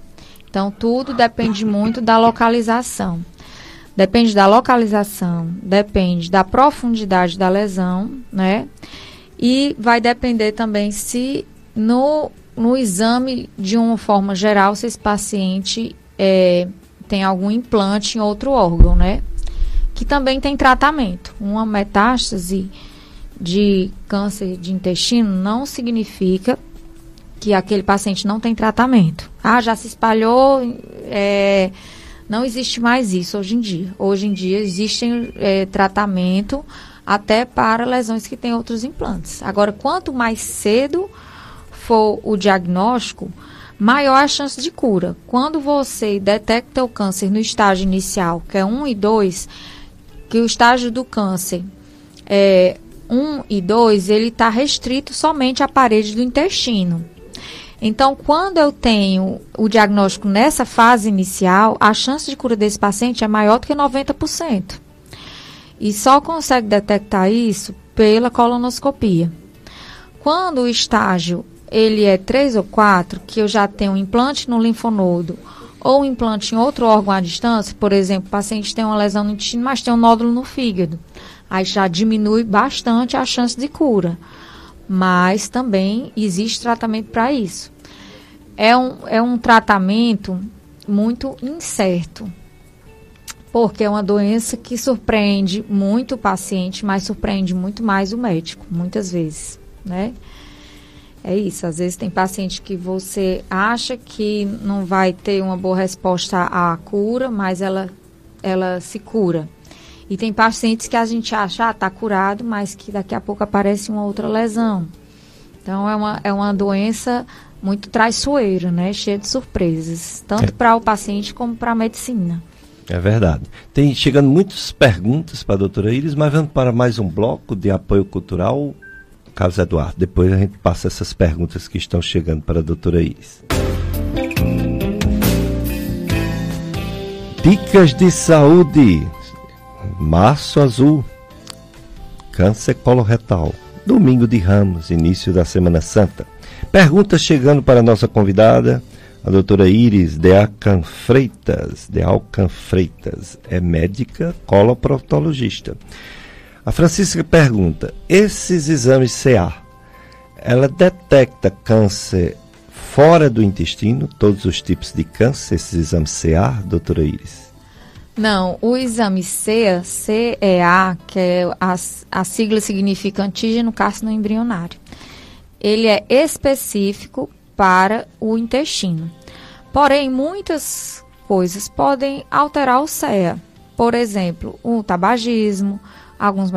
Então, tudo depende muito da localização. Depende da localização, depende da profundidade da lesão, né? E vai depender também se no exame, de uma forma geral, se esse paciente tem algum implante em outro órgão, né? Que também tem tratamento. Uma metástase de câncer de intestino não significa que aquele paciente não tem tratamento. Ah, já se espalhou, não existe mais isso hoje em dia. Hoje em dia existe tratamento até para lesões que têm outros implantes. Agora, quanto mais cedo for o diagnóstico, maior a chance de cura. Quando você detecta o câncer no estágio inicial, que é 1 e 2, que o estágio do câncer 1 e 2, ele está restrito somente à parede do intestino. Então, quando eu tenho o diagnóstico nessa fase inicial, a chance de cura desse paciente é maior do que 90%. E só consegue detectar isso pela colonoscopia. Quando o estágio ele é 3 ou 4, que eu já tenho um implante no linfonodo ou um implante em outro órgão à distância, por exemplo, o paciente tem uma lesão no intestino, mas tem um nódulo no fígado, aí já diminui bastante a chance de cura. Mas também existe tratamento para isso. É um tratamento muito incerto, porque é uma doença que surpreende muito o paciente, mas surpreende muito mais o médico, muitas vezes, né? É isso, às vezes tem paciente que você acha que não vai ter uma boa resposta à cura, mas ela se cura. E tem pacientes que a gente acha, está curado, mas que daqui a pouco aparece uma outra lesão. Então, é uma doença muito traiçoeiro, né? Cheio de surpresas, tanto para o paciente como para a medicina. É verdade. Tem chegando muitas perguntas para a doutora Iris, mas vamos para mais um bloco de apoio cultural. Carlos Eduardo, depois a gente passa essas perguntas que estão chegando para a doutora Iris. Dicas de saúde. Março Azul. Câncer coloretal. Domingo de Ramos, início da Semana Santa. Perguntas chegando para a nossa convidada, a doutora Iris de Alcan Freitas. É médica coloproctologista. A Francisca pergunta, esses exames CA, ela detecta câncer fora do intestino, todos os tipos de câncer, esses exames CA, doutora Iris? Não, o exame CEA, que a sigla significa antígeno carcinoembrionário. Ele é específico para o intestino. Porém, muitas coisas podem alterar o CEA. Por exemplo, o tabagismo, alguns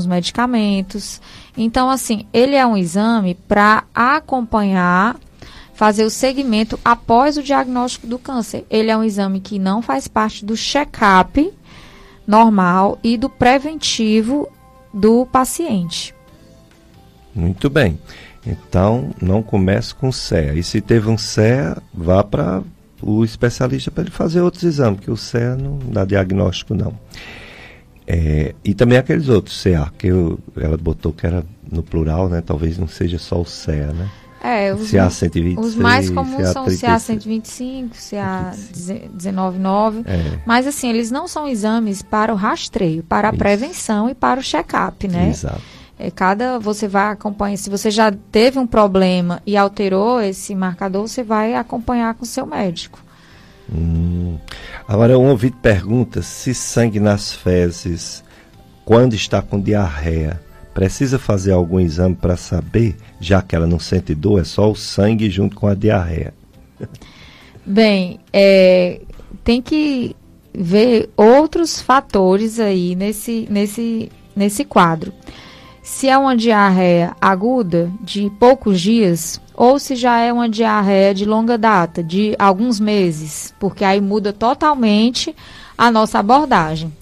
medicamentos. Então, assim, ele é um exame para acompanhar, fazer o segmento após o diagnóstico do câncer. Ele é um exame que não faz parte do check-up normal e do preventivo do paciente. Muito bem. Então, não comece com CEA. E se teve um CEA, vá para o especialista para ele fazer outros exames, porque o CEA não dá diagnóstico, não. E também aqueles outros CA, que ela botou que era no plural, né? Talvez não seja só o CEA, né? CA126, os mais comuns são o CA125, CA199, mas assim, eles não são exames para o rastreio, para a prevenção e para o check-up, né? Exato. Você vai acompanhar, se você já teve um problema e alterou esse marcador, você vai acompanhar com o seu médico. Agora, um ouvinte pergunta se sangue nas fezes, quando está com diarreia, precisa fazer algum exame para saber, já que ela não sente dor, é só o sangue junto com a diarreia? Bem, tem que ver outros fatores aí nesse quadro. Se é uma diarreia aguda, de poucos dias, ou se já é uma diarreia de longa data, de alguns meses, porque aí muda totalmente a nossa abordagem.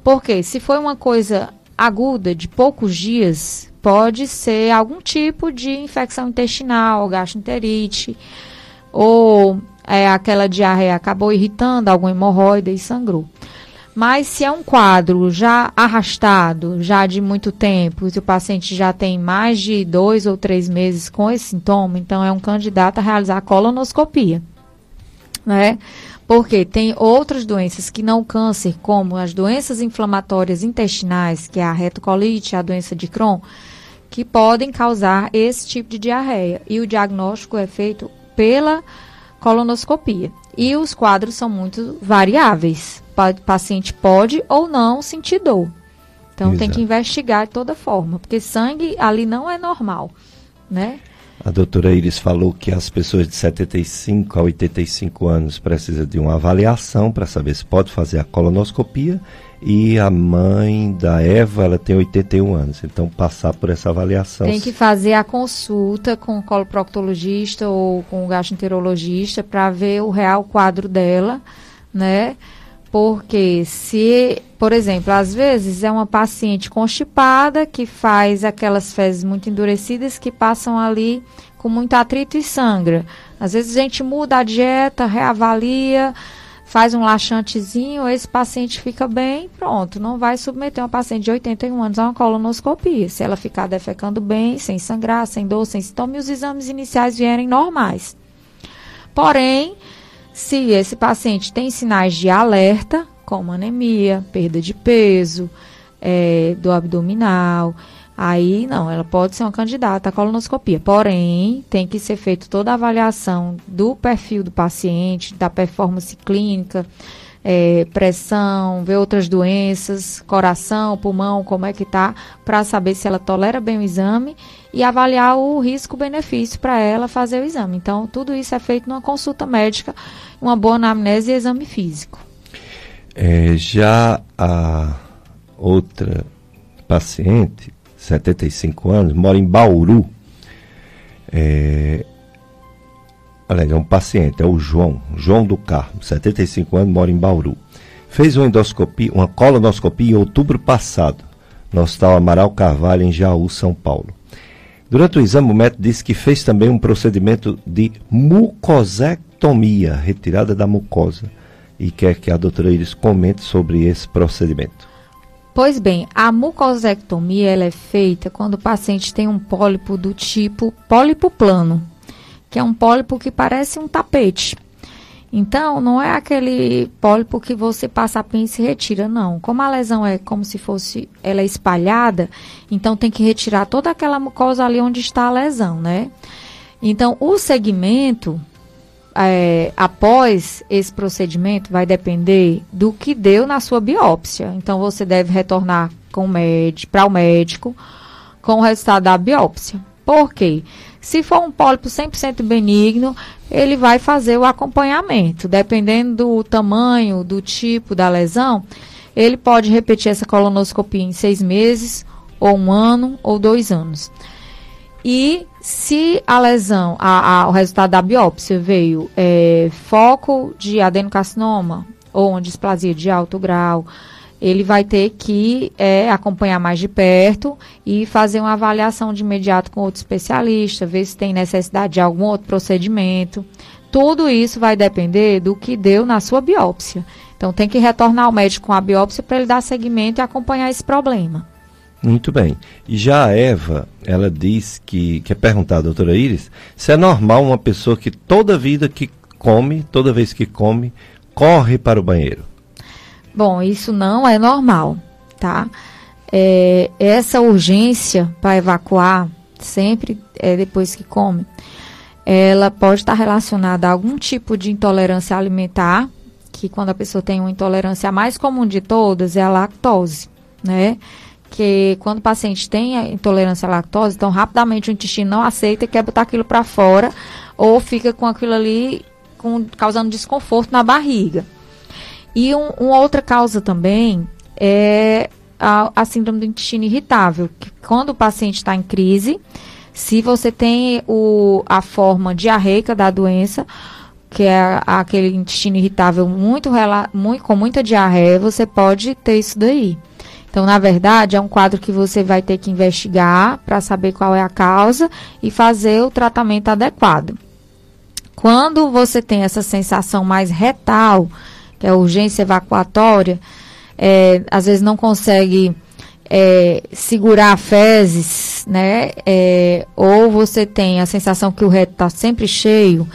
Porque se for uma coisa aguda, de poucos dias, pode ser algum tipo de infecção intestinal, gastroenterite, ou aquela diarreia acabou irritando algum hemorroida e sangrou. Mas se é um quadro já arrastado, já de muito tempo, se o paciente já tem mais de 2 ou 3 meses com esse sintoma, então é um candidato a realizar a colonoscopia, né? Porque tem outras doenças que não câncer, como as doenças inflamatórias intestinais, que é a retocolite, a doença de Crohn, que podem causar esse tipo de diarreia. E o diagnóstico é feito pela colonoscopia. E os quadros são muito variáveis. O paciente pode ou não sentir dor. Então, Tem que investigar de toda forma, porque sangue ali não é normal, né? A doutora Iris falou que as pessoas de 75 a 85 anos precisam de uma avaliação para saber se pode fazer a colonoscopia, e a mãe da Eva, ela tem 81 anos, então passar por essa avaliação. Tem que fazer a consulta com o coloproctologista ou com o gastroenterologista para ver o real quadro dela, né? Porque se, por exemplo, às vezes é uma paciente constipada que faz aquelas fezes muito endurecidas que passam ali com muito atrito e sangra. Às vezes a gente muda a dieta, reavalia, faz um laxantezinho, esse paciente fica bem, pronto, não vai submeter uma paciente de 81 anos a uma colonoscopia. Se ela ficar defecando bem, sem sangrar, sem dor, sem sintoma, e os exames iniciais vierem normais. Porém, se esse paciente tem sinais de alerta, como anemia, perda de peso, do abdominal, aí não, ela pode ser uma candidata à colonoscopia. Porém, tem que ser feita toda a avaliação do perfil do paciente, da performance clínica, pressão, ver outras doenças, coração, pulmão, como é que está, para saber se ela tolera bem o exame e avaliar o risco-benefício para ela fazer o exame. Então, tudo isso é feito numa consulta médica, uma boa anamnese e exame físico. Já a outra paciente, 75 anos, mora em Bauru. é um paciente, é o João do Carmo, 75 anos, mora em Bauru. Fez uma colonoscopia em outubro passado, no Hospital Amaral Carvalho, em Jaú, São Paulo. Durante o exame, o médico disse que fez também um procedimento de mucosectomia, retirada da mucosa, e quer que a doutora Iris comente sobre esse procedimento. Pois bem, a mucosectomia ela é feita quando o paciente tem um pólipo do tipo pólipo plano, que é um pólipo que parece um tapete. Então, não é aquele pólipo que você passa a pinça e retira, não. Como a lesão é como se fosse, ela é espalhada, então tem que retirar toda aquela mucosa ali onde está a lesão, né? Então, o segmento, após esse procedimento, vai depender do que deu na sua biópsia. Então, você deve retornar para o médico com o resultado da biópsia. Por quê? Se for um pólipo 100% benigno, ele vai fazer o acompanhamento. Dependendo do tamanho, do tipo da lesão, ele pode repetir essa colonoscopia em 6 meses, ou 1 ano, ou 2 anos. E se a lesão, o resultado da biópsia veio foco de adenocarcinoma, ou uma displasia de alto grau, ele vai ter que acompanhar mais de perto e fazer uma avaliação de imediato com outro especialista, ver se tem necessidade de algum outro procedimento. Tudo isso vai depender do que deu na sua biópsia. Então, tem que retornar ao médico com a biópsia para ele dar seguimento e acompanhar esse problema. Muito bem. E já a Eva, ela diz que quer perguntar à doutora Iris, se é normal uma pessoa que toda vez que come, corre para o banheiro. Bom, isso não é normal, tá? Essa urgência para evacuar, sempre depois que come, ela pode estar relacionada a algum tipo de intolerância alimentar, que quando a pessoa tem uma intolerância, a mais comum de todas é a lactose, né? Que quando o paciente tem a intolerância à lactose, então rapidamente o intestino não aceita e quer botar aquilo para fora, ou fica com aquilo ali causando desconforto na barriga. E uma outra causa também é a síndrome do intestino irritável, que quando o paciente está em crise, se você tem a forma diarreica da doença, que é aquele intestino irritável com muita diarreia, você pode ter isso daí. Então, na verdade, é um quadro que você vai ter que investigar para saber qual é a causa e fazer o tratamento adequado. Quando você tem essa sensação mais retal, que é a urgência evacuatória, às vezes não consegue segurar fezes, né? Ou você tem a sensação que o reto está sempre cheio,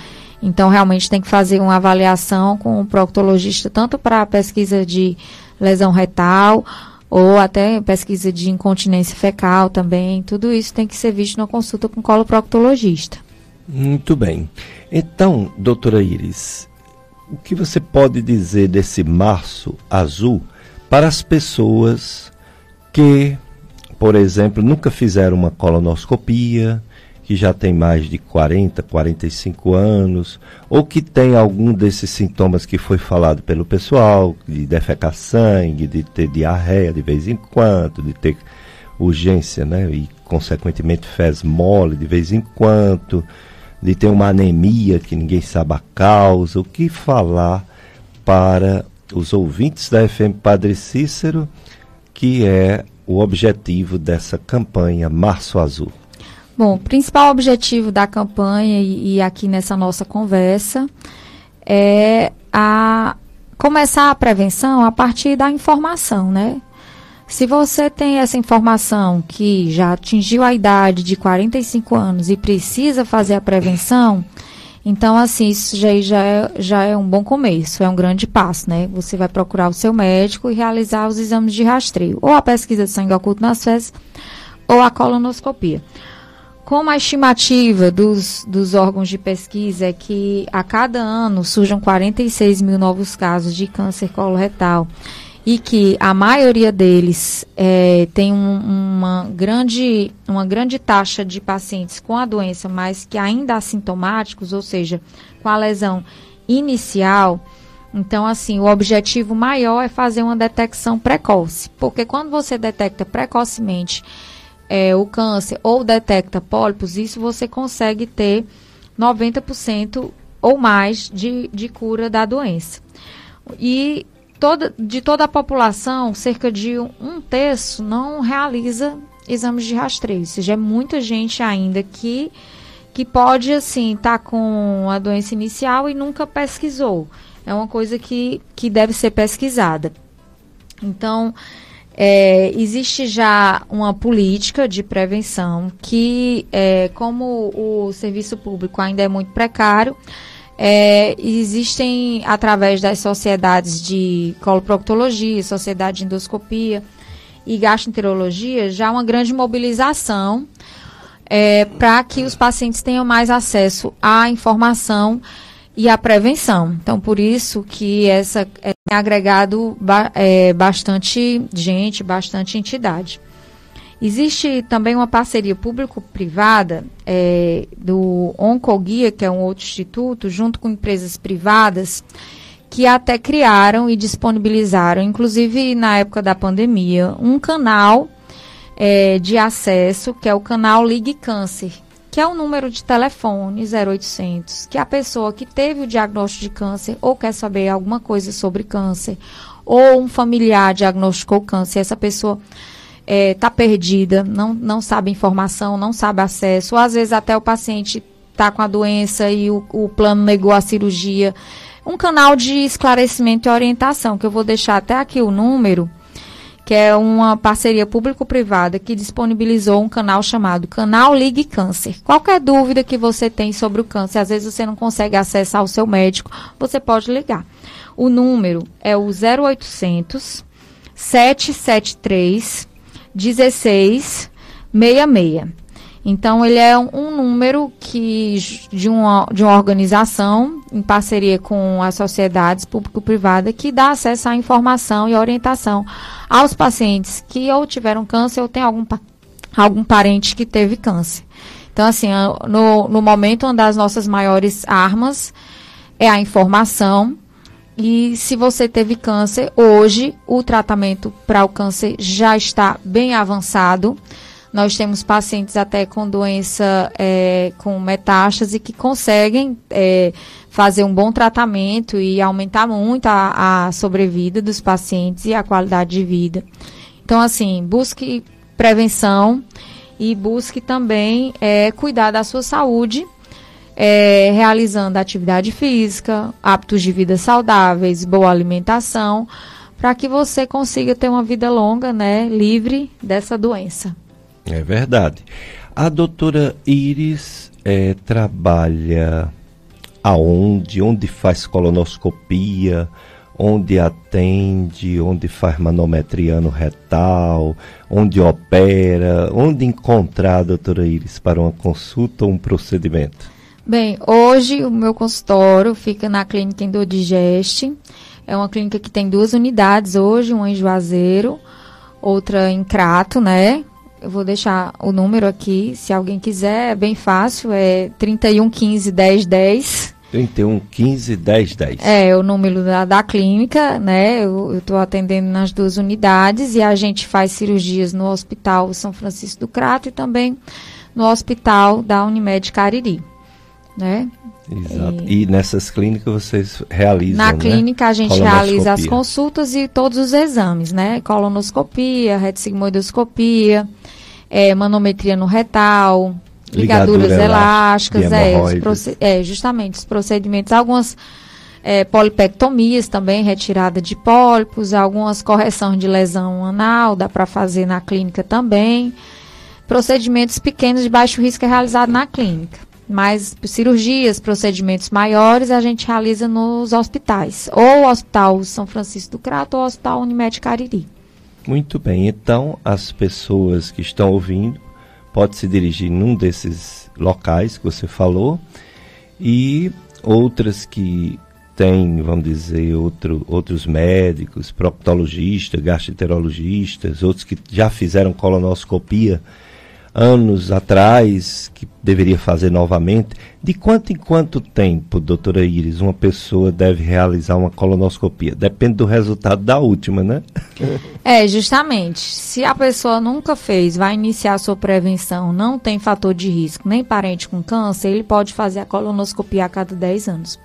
então realmente tem que fazer uma avaliação com o proctologista, tanto para a pesquisa de lesão retal, ou até pesquisa de incontinência fecal também. Tudo isso tem que ser visto na consulta com o coloproctologista. Muito bem. Então, doutora Iris, o que você pode dizer desse março azul para as pessoas que, por exemplo, nunca fizeram uma colonoscopia, que já tem mais de 40, 45 anos, ou que tem algum desses sintomas que foi falado pelo pessoal, de defecar sangue, de ter diarreia de vez em quando, de ter urgência, né, e consequentemente fezes mole de vez em quando, de ter uma anemia que ninguém sabe a causa. O que falar para os ouvintes da FM Padre Cícero, que é o objetivo dessa campanha Março Azul? Bom, o principal objetivo da campanha e aqui nessa nossa conversa é começar a prevenção a partir da informação, né? Se você tem essa informação que já atingiu a idade de 45 anos e precisa fazer a prevenção, então, assim, isso já é um bom começo, é um grande passo, né? Você vai procurar o seu médico e realizar os exames de rastreio, ou a pesquisa de sangue oculto nas fezes, ou a colonoscopia. Como a estimativa dos órgãos de pesquisa é que a cada ano surjam 46 mil novos casos de câncer coloretal, e que a maioria deles tem uma grande taxa de pacientes com a doença, mas que ainda assintomáticos, ou seja, com a lesão inicial. Então, assim, o objetivo maior é fazer uma detecção precoce, porque quando você detecta precocemente o câncer ou detecta pólipos, isso você consegue ter 90% ou mais de cura da doença. E de toda a população, cerca de um terço não realiza exames de rastreio. Ou seja, é muita gente ainda que pode, assim, estar com a doença inicial e nunca pesquisou. É uma coisa que deve ser pesquisada. Então, existe já uma política de prevenção que, como o serviço público ainda é muito precário, existem, através das sociedades de coloproctologia, sociedade de endoscopia e gastroenterologia, já uma grande mobilização para que os pacientes tenham mais acesso à informação e à prevenção. Então, por isso que tem agregado bastante gente, bastante entidade. Existe também uma parceria público-privada do Oncoguia, que é um outro instituto, junto com empresas privadas, que até criaram e disponibilizaram, inclusive na época da pandemia, um canal de acesso, que é o canal Ligue Câncer, que é o número de telefone 0800, que a pessoa que teve o diagnóstico de câncer ou quer saber alguma coisa sobre câncer, ou um familiar diagnosticou câncer, essa pessoa está perdida, não sabe informação, não sabe acesso, ou às vezes até o paciente está com a doença e o plano negou a cirurgia. Um canal de esclarecimento e orientação, que eu vou deixar até aqui o número, que é uma parceria público-privada que disponibilizou um canal chamado Canal Ligue Câncer. Qualquer dúvida que você tem sobre o câncer, às vezes você não consegue acessar o seu médico, você pode ligar. O número é o 0800 773 1666. Então, ele é um número de uma organização, em parceria com as sociedades público-privada, que dá acesso à informação e orientação aos pacientes que ou tiveram câncer ou tem algum parente que teve câncer. Então, assim, no momento, uma das nossas maiores armas é a informação. E se você teve câncer, hoje o tratamento para o câncer já está bem avançado. Nós temos pacientes até com doença com metástase que conseguem fazer um bom tratamento e aumentar muito a sobrevida dos pacientes e a qualidade de vida. Então, assim, busque prevenção e busque também cuidar da sua saúde, realizando atividade física, hábitos de vida saudáveis, boa alimentação, para que você consiga ter uma vida longa, né, livre dessa doença. É verdade. A doutora Iris trabalha aonde? Onde faz colonoscopia? Onde atende? Onde faz manometria retal? Onde opera? Onde encontrar a doutora Iris para uma consulta ou um procedimento? Bem, hoje o meu consultório fica na clínica Endodigeste. É uma clínica que tem 2 unidades hoje, uma em Juazeiro, outra em Crato, né? Eu vou deixar o número aqui, se alguém quiser, é bem fácil, é 3115 1010. 3115 1010. É o número da clínica, né? Eu estou atendendo nas 2 unidades e a gente faz cirurgias no Hospital São Francisco do Crato e também no Hospital da Unimed Cariri, né? Exato. E nessas clínicas vocês realizam, na clínica, né? A gente realiza as consultas e todos os exames, né? Colonoscopia, retossigmoidoscopia, manometria no retal, ligaduras elásticas, justamente os procedimentos, algumas polipectomias também, retirada de pólipos, algumas correções de lesão anal, dá para fazer na clínica também. Procedimentos pequenos de baixo risco é realizado na clínica. Mas cirurgias, procedimentos maiores, a gente realiza nos hospitais. Ou o Hospital São Francisco do Crato ou o Hospital Unimed Cariri. Muito bem. Então, as pessoas que estão ouvindo podem se dirigir num desses locais que você falou. E outras que têm, vamos dizer, outros médicos, proctologistas, gastroenterologistas, outros que já fizeram colonoscopia, anos atrás, que deveria fazer novamente. De quanto em quanto tempo, doutora Iris, uma pessoa deve realizar uma colonoscopia? Depende do resultado da última, né? Justamente. Se a pessoa nunca fez, vai iniciar a sua prevenção, não tem fator de risco, nem parente com câncer, ele pode fazer a colonoscopia a cada 10 anos.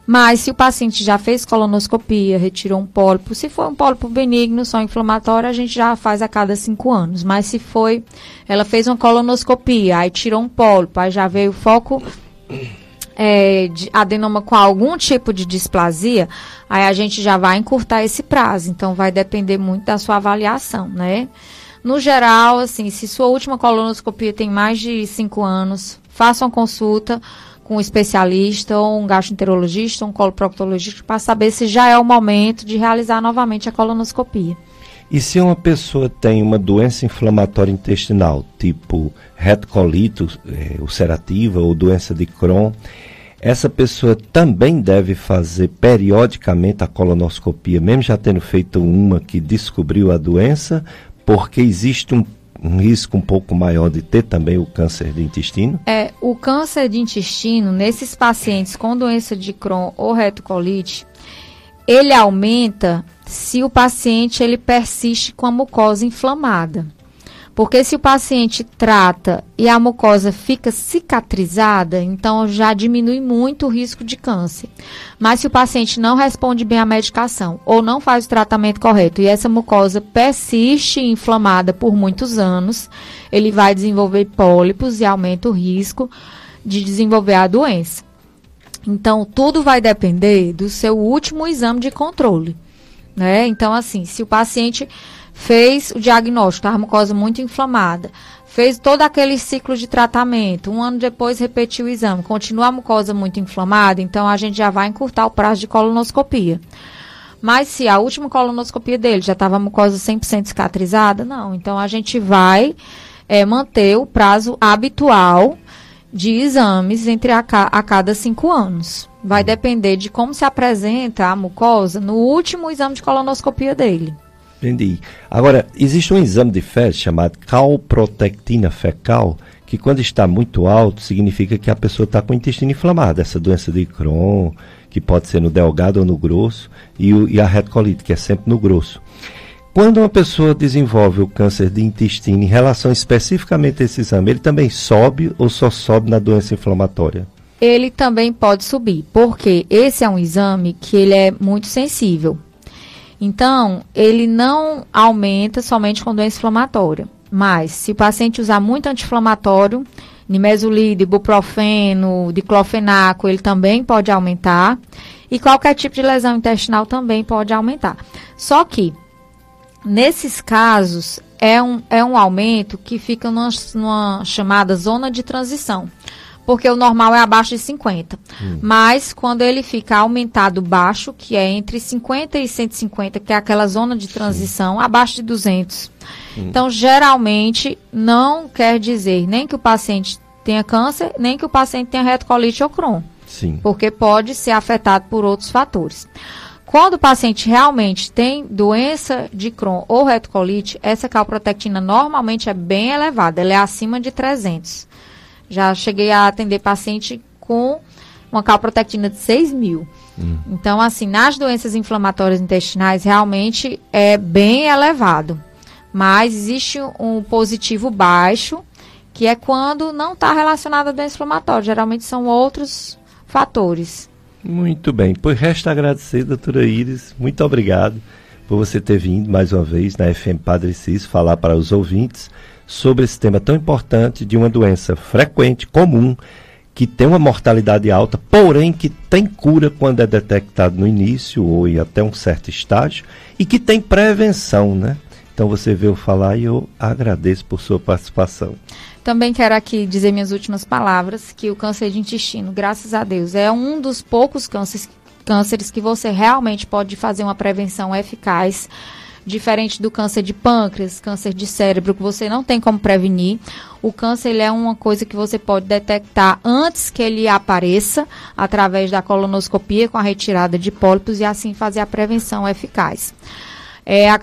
Mas se o paciente já fez colonoscopia, retirou um pólipo, se for um pólipo benigno, só inflamatório, a gente já faz a cada 5 anos. Mas se foi, ela fez uma colonoscopia, aí tirou um pólipo, aí já veio foco de adenoma com algum tipo de displasia, aí a gente já vai encurtar esse prazo. Então vai depender muito da sua avaliação, né? No geral, assim, se sua última colonoscopia tem mais de 5 anos, faça uma consulta com um especialista, ou um gastroenterologista, ou um coloproctologista, para saber se já é o momento de realizar novamente a colonoscopia. E se uma pessoa tem uma doença inflamatória intestinal, tipo retocolite ulcerativa ou doença de Crohn, essa pessoa também deve fazer periodicamente a colonoscopia, mesmo já tendo feito uma que descobriu a doença, porque existe um risco um pouco maior de ter também o câncer de intestino? O câncer de intestino, nesses pacientes com doença de Crohn ou retocolite, ele aumenta se o paciente ele persiste com a mucosa inflamada. Porque se o paciente trata e a mucosa fica cicatrizada, então já diminui muito o risco de câncer. Mas se o paciente não responde bem à medicação ou não faz o tratamento correto e essa mucosa persiste inflamada por muitos anos, ele vai desenvolver pólipos e aumenta o risco de desenvolver a doença. Então, tudo vai depender do seu último exame de controle, né? Então, assim, se o paciente fez o diagnóstico, a mucosa muito inflamada, fez todo aquele ciclo de tratamento, 1 ano depois repetiu o exame, continua a mucosa muito inflamada, então a gente já vai encurtar o prazo de colonoscopia. Mas se a última colonoscopia dele já estava a mucosa 100% cicatrizada, não. Então a gente vai manter o prazo habitual de exames entre a cada 5 anos. Vai depender de como se apresenta a mucosa no último exame de colonoscopia dele. Entendi. Agora, existe um exame de fezes chamado calprotectina fecal, que quando está muito alto, significa que a pessoa está com o intestino inflamado. Essa doença de Crohn, que pode ser no delgado ou no grosso, e a retocolite, que é sempre no grosso. Quando uma pessoa desenvolve o câncer de intestino, em relação especificamente a esse exame, ele também sobe ou só sobe na doença inflamatória? Ele também pode subir, porque esse é um exame que ele é muito sensível. Então, ele não aumenta somente com doença inflamatória. Mas, se o paciente usar muito anti-inflamatório, nimesulida, ibuprofeno, diclofenaco, ele também pode aumentar. E qualquer tipo de lesão intestinal também pode aumentar. Só que, nesses casos, é um aumento que fica numa chamada zona de transição. Porque o normal é abaixo de 50. Mas quando ele fica aumentado baixo, que é entre 50 e 150, que é aquela zona de transição, abaixo de 200. Então, geralmente, não quer dizer nem que o paciente tenha câncer, nem que o paciente tenha retocolite ou Crohn. Sim. Porque pode ser afetado por outros fatores. Quando o paciente realmente tem doença de Crohn ou retocolite, essa calprotectina normalmente é bem elevada, ela é acima de 300. Já cheguei a atender paciente com uma calprotectina de 6.000. Então, assim, nas doenças inflamatórias intestinais, realmente é bem elevado. Mas existe um positivo baixo, que é quando não está relacionado à doença inflamatória. Geralmente são outros fatores. Muito bem. Pois resta agradecer, doutora Iris. Muito obrigado por você ter vindo mais uma vez na FM Padre Cis falar para os ouvintes sobre esse tema tão importante de uma doença frequente, comum, que tem uma mortalidade alta, porém que tem cura quando é detectado no início ou em até um certo estágio e que tem prevenção, né? Então você veio falar e eu agradeço por sua participação. Também quero aqui dizer minhas últimas palavras, que o câncer de intestino, graças a Deus, é um dos poucos cânceres que você realmente pode fazer uma prevenção eficaz. Diferente do câncer de pâncreas, câncer de cérebro, que você não tem como prevenir. O câncer ele é uma coisa que você pode detectar antes que ele apareça, através da colonoscopia, com a retirada de pólipos, e assim fazer a prevenção eficaz. A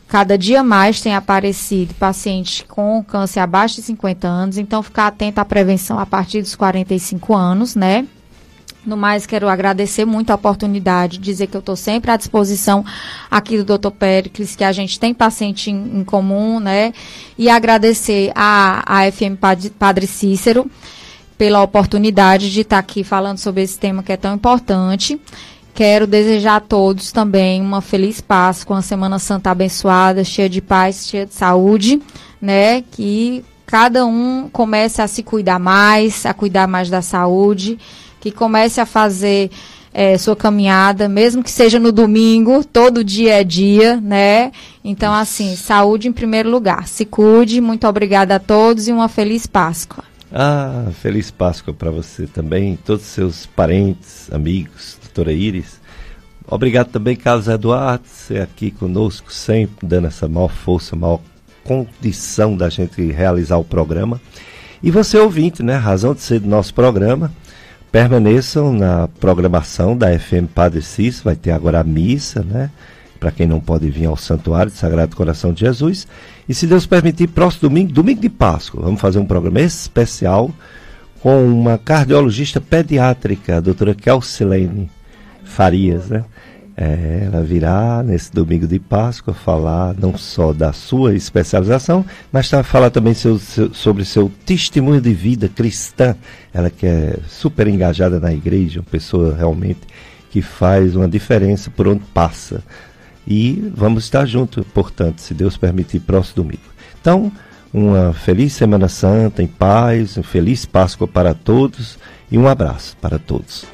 cada dia mais tem aparecido paciente com câncer abaixo de 50 anos, então ficar atento à prevenção a partir dos 45 anos, né? No mais, quero agradecer muito a oportunidade, dizer que eu estou sempre à disposição aqui do Dr. Péricles, que a gente tem paciente em comum, né? E agradecer a FM Padre Cícero pela oportunidade de estar aqui falando sobre esse tema que é tão importante. Quero desejar a todos também uma feliz Páscoa, uma Semana Santa abençoada, cheia de paz, cheia de saúde, né? Que cada um comece a se cuidar mais, a cuidar mais da saúde, que comece a fazer sua caminhada, mesmo que seja no domingo, todo dia é dia, né? Então, assim, saúde em primeiro lugar. Se cuide, muito obrigada a todos e uma feliz Páscoa. Feliz Páscoa para você também, todos os seus parentes, amigos, doutora Iris. Obrigado também, Carlos Eduardo, você aqui conosco sempre, dando essa maior força, maior condição da gente realizar o programa. E você ouvinte, né? A razão de ser do nosso programa. Permaneçam na programação da FM Padre Cícero, vai ter agora a missa, né? Para quem não pode vir ao Santuário do Sagrado Coração de Jesus. E se Deus permitir, próximo domingo de Páscoa, vamos fazer um programa especial com uma cardiologista pediátrica, a doutora Kelsilene Farias, né? Ela virá nesse domingo de Páscoa falar não só da sua especialização, mas falar também sobre seu testemunho de vida cristã. Ela que é super engajada na igreja, uma pessoa realmente que faz uma diferença por onde passa. E vamos estar juntos, portanto, se Deus permitir, próximo domingo. Então, uma feliz Semana Santa em paz, uma feliz Páscoa para todos e um abraço para todos.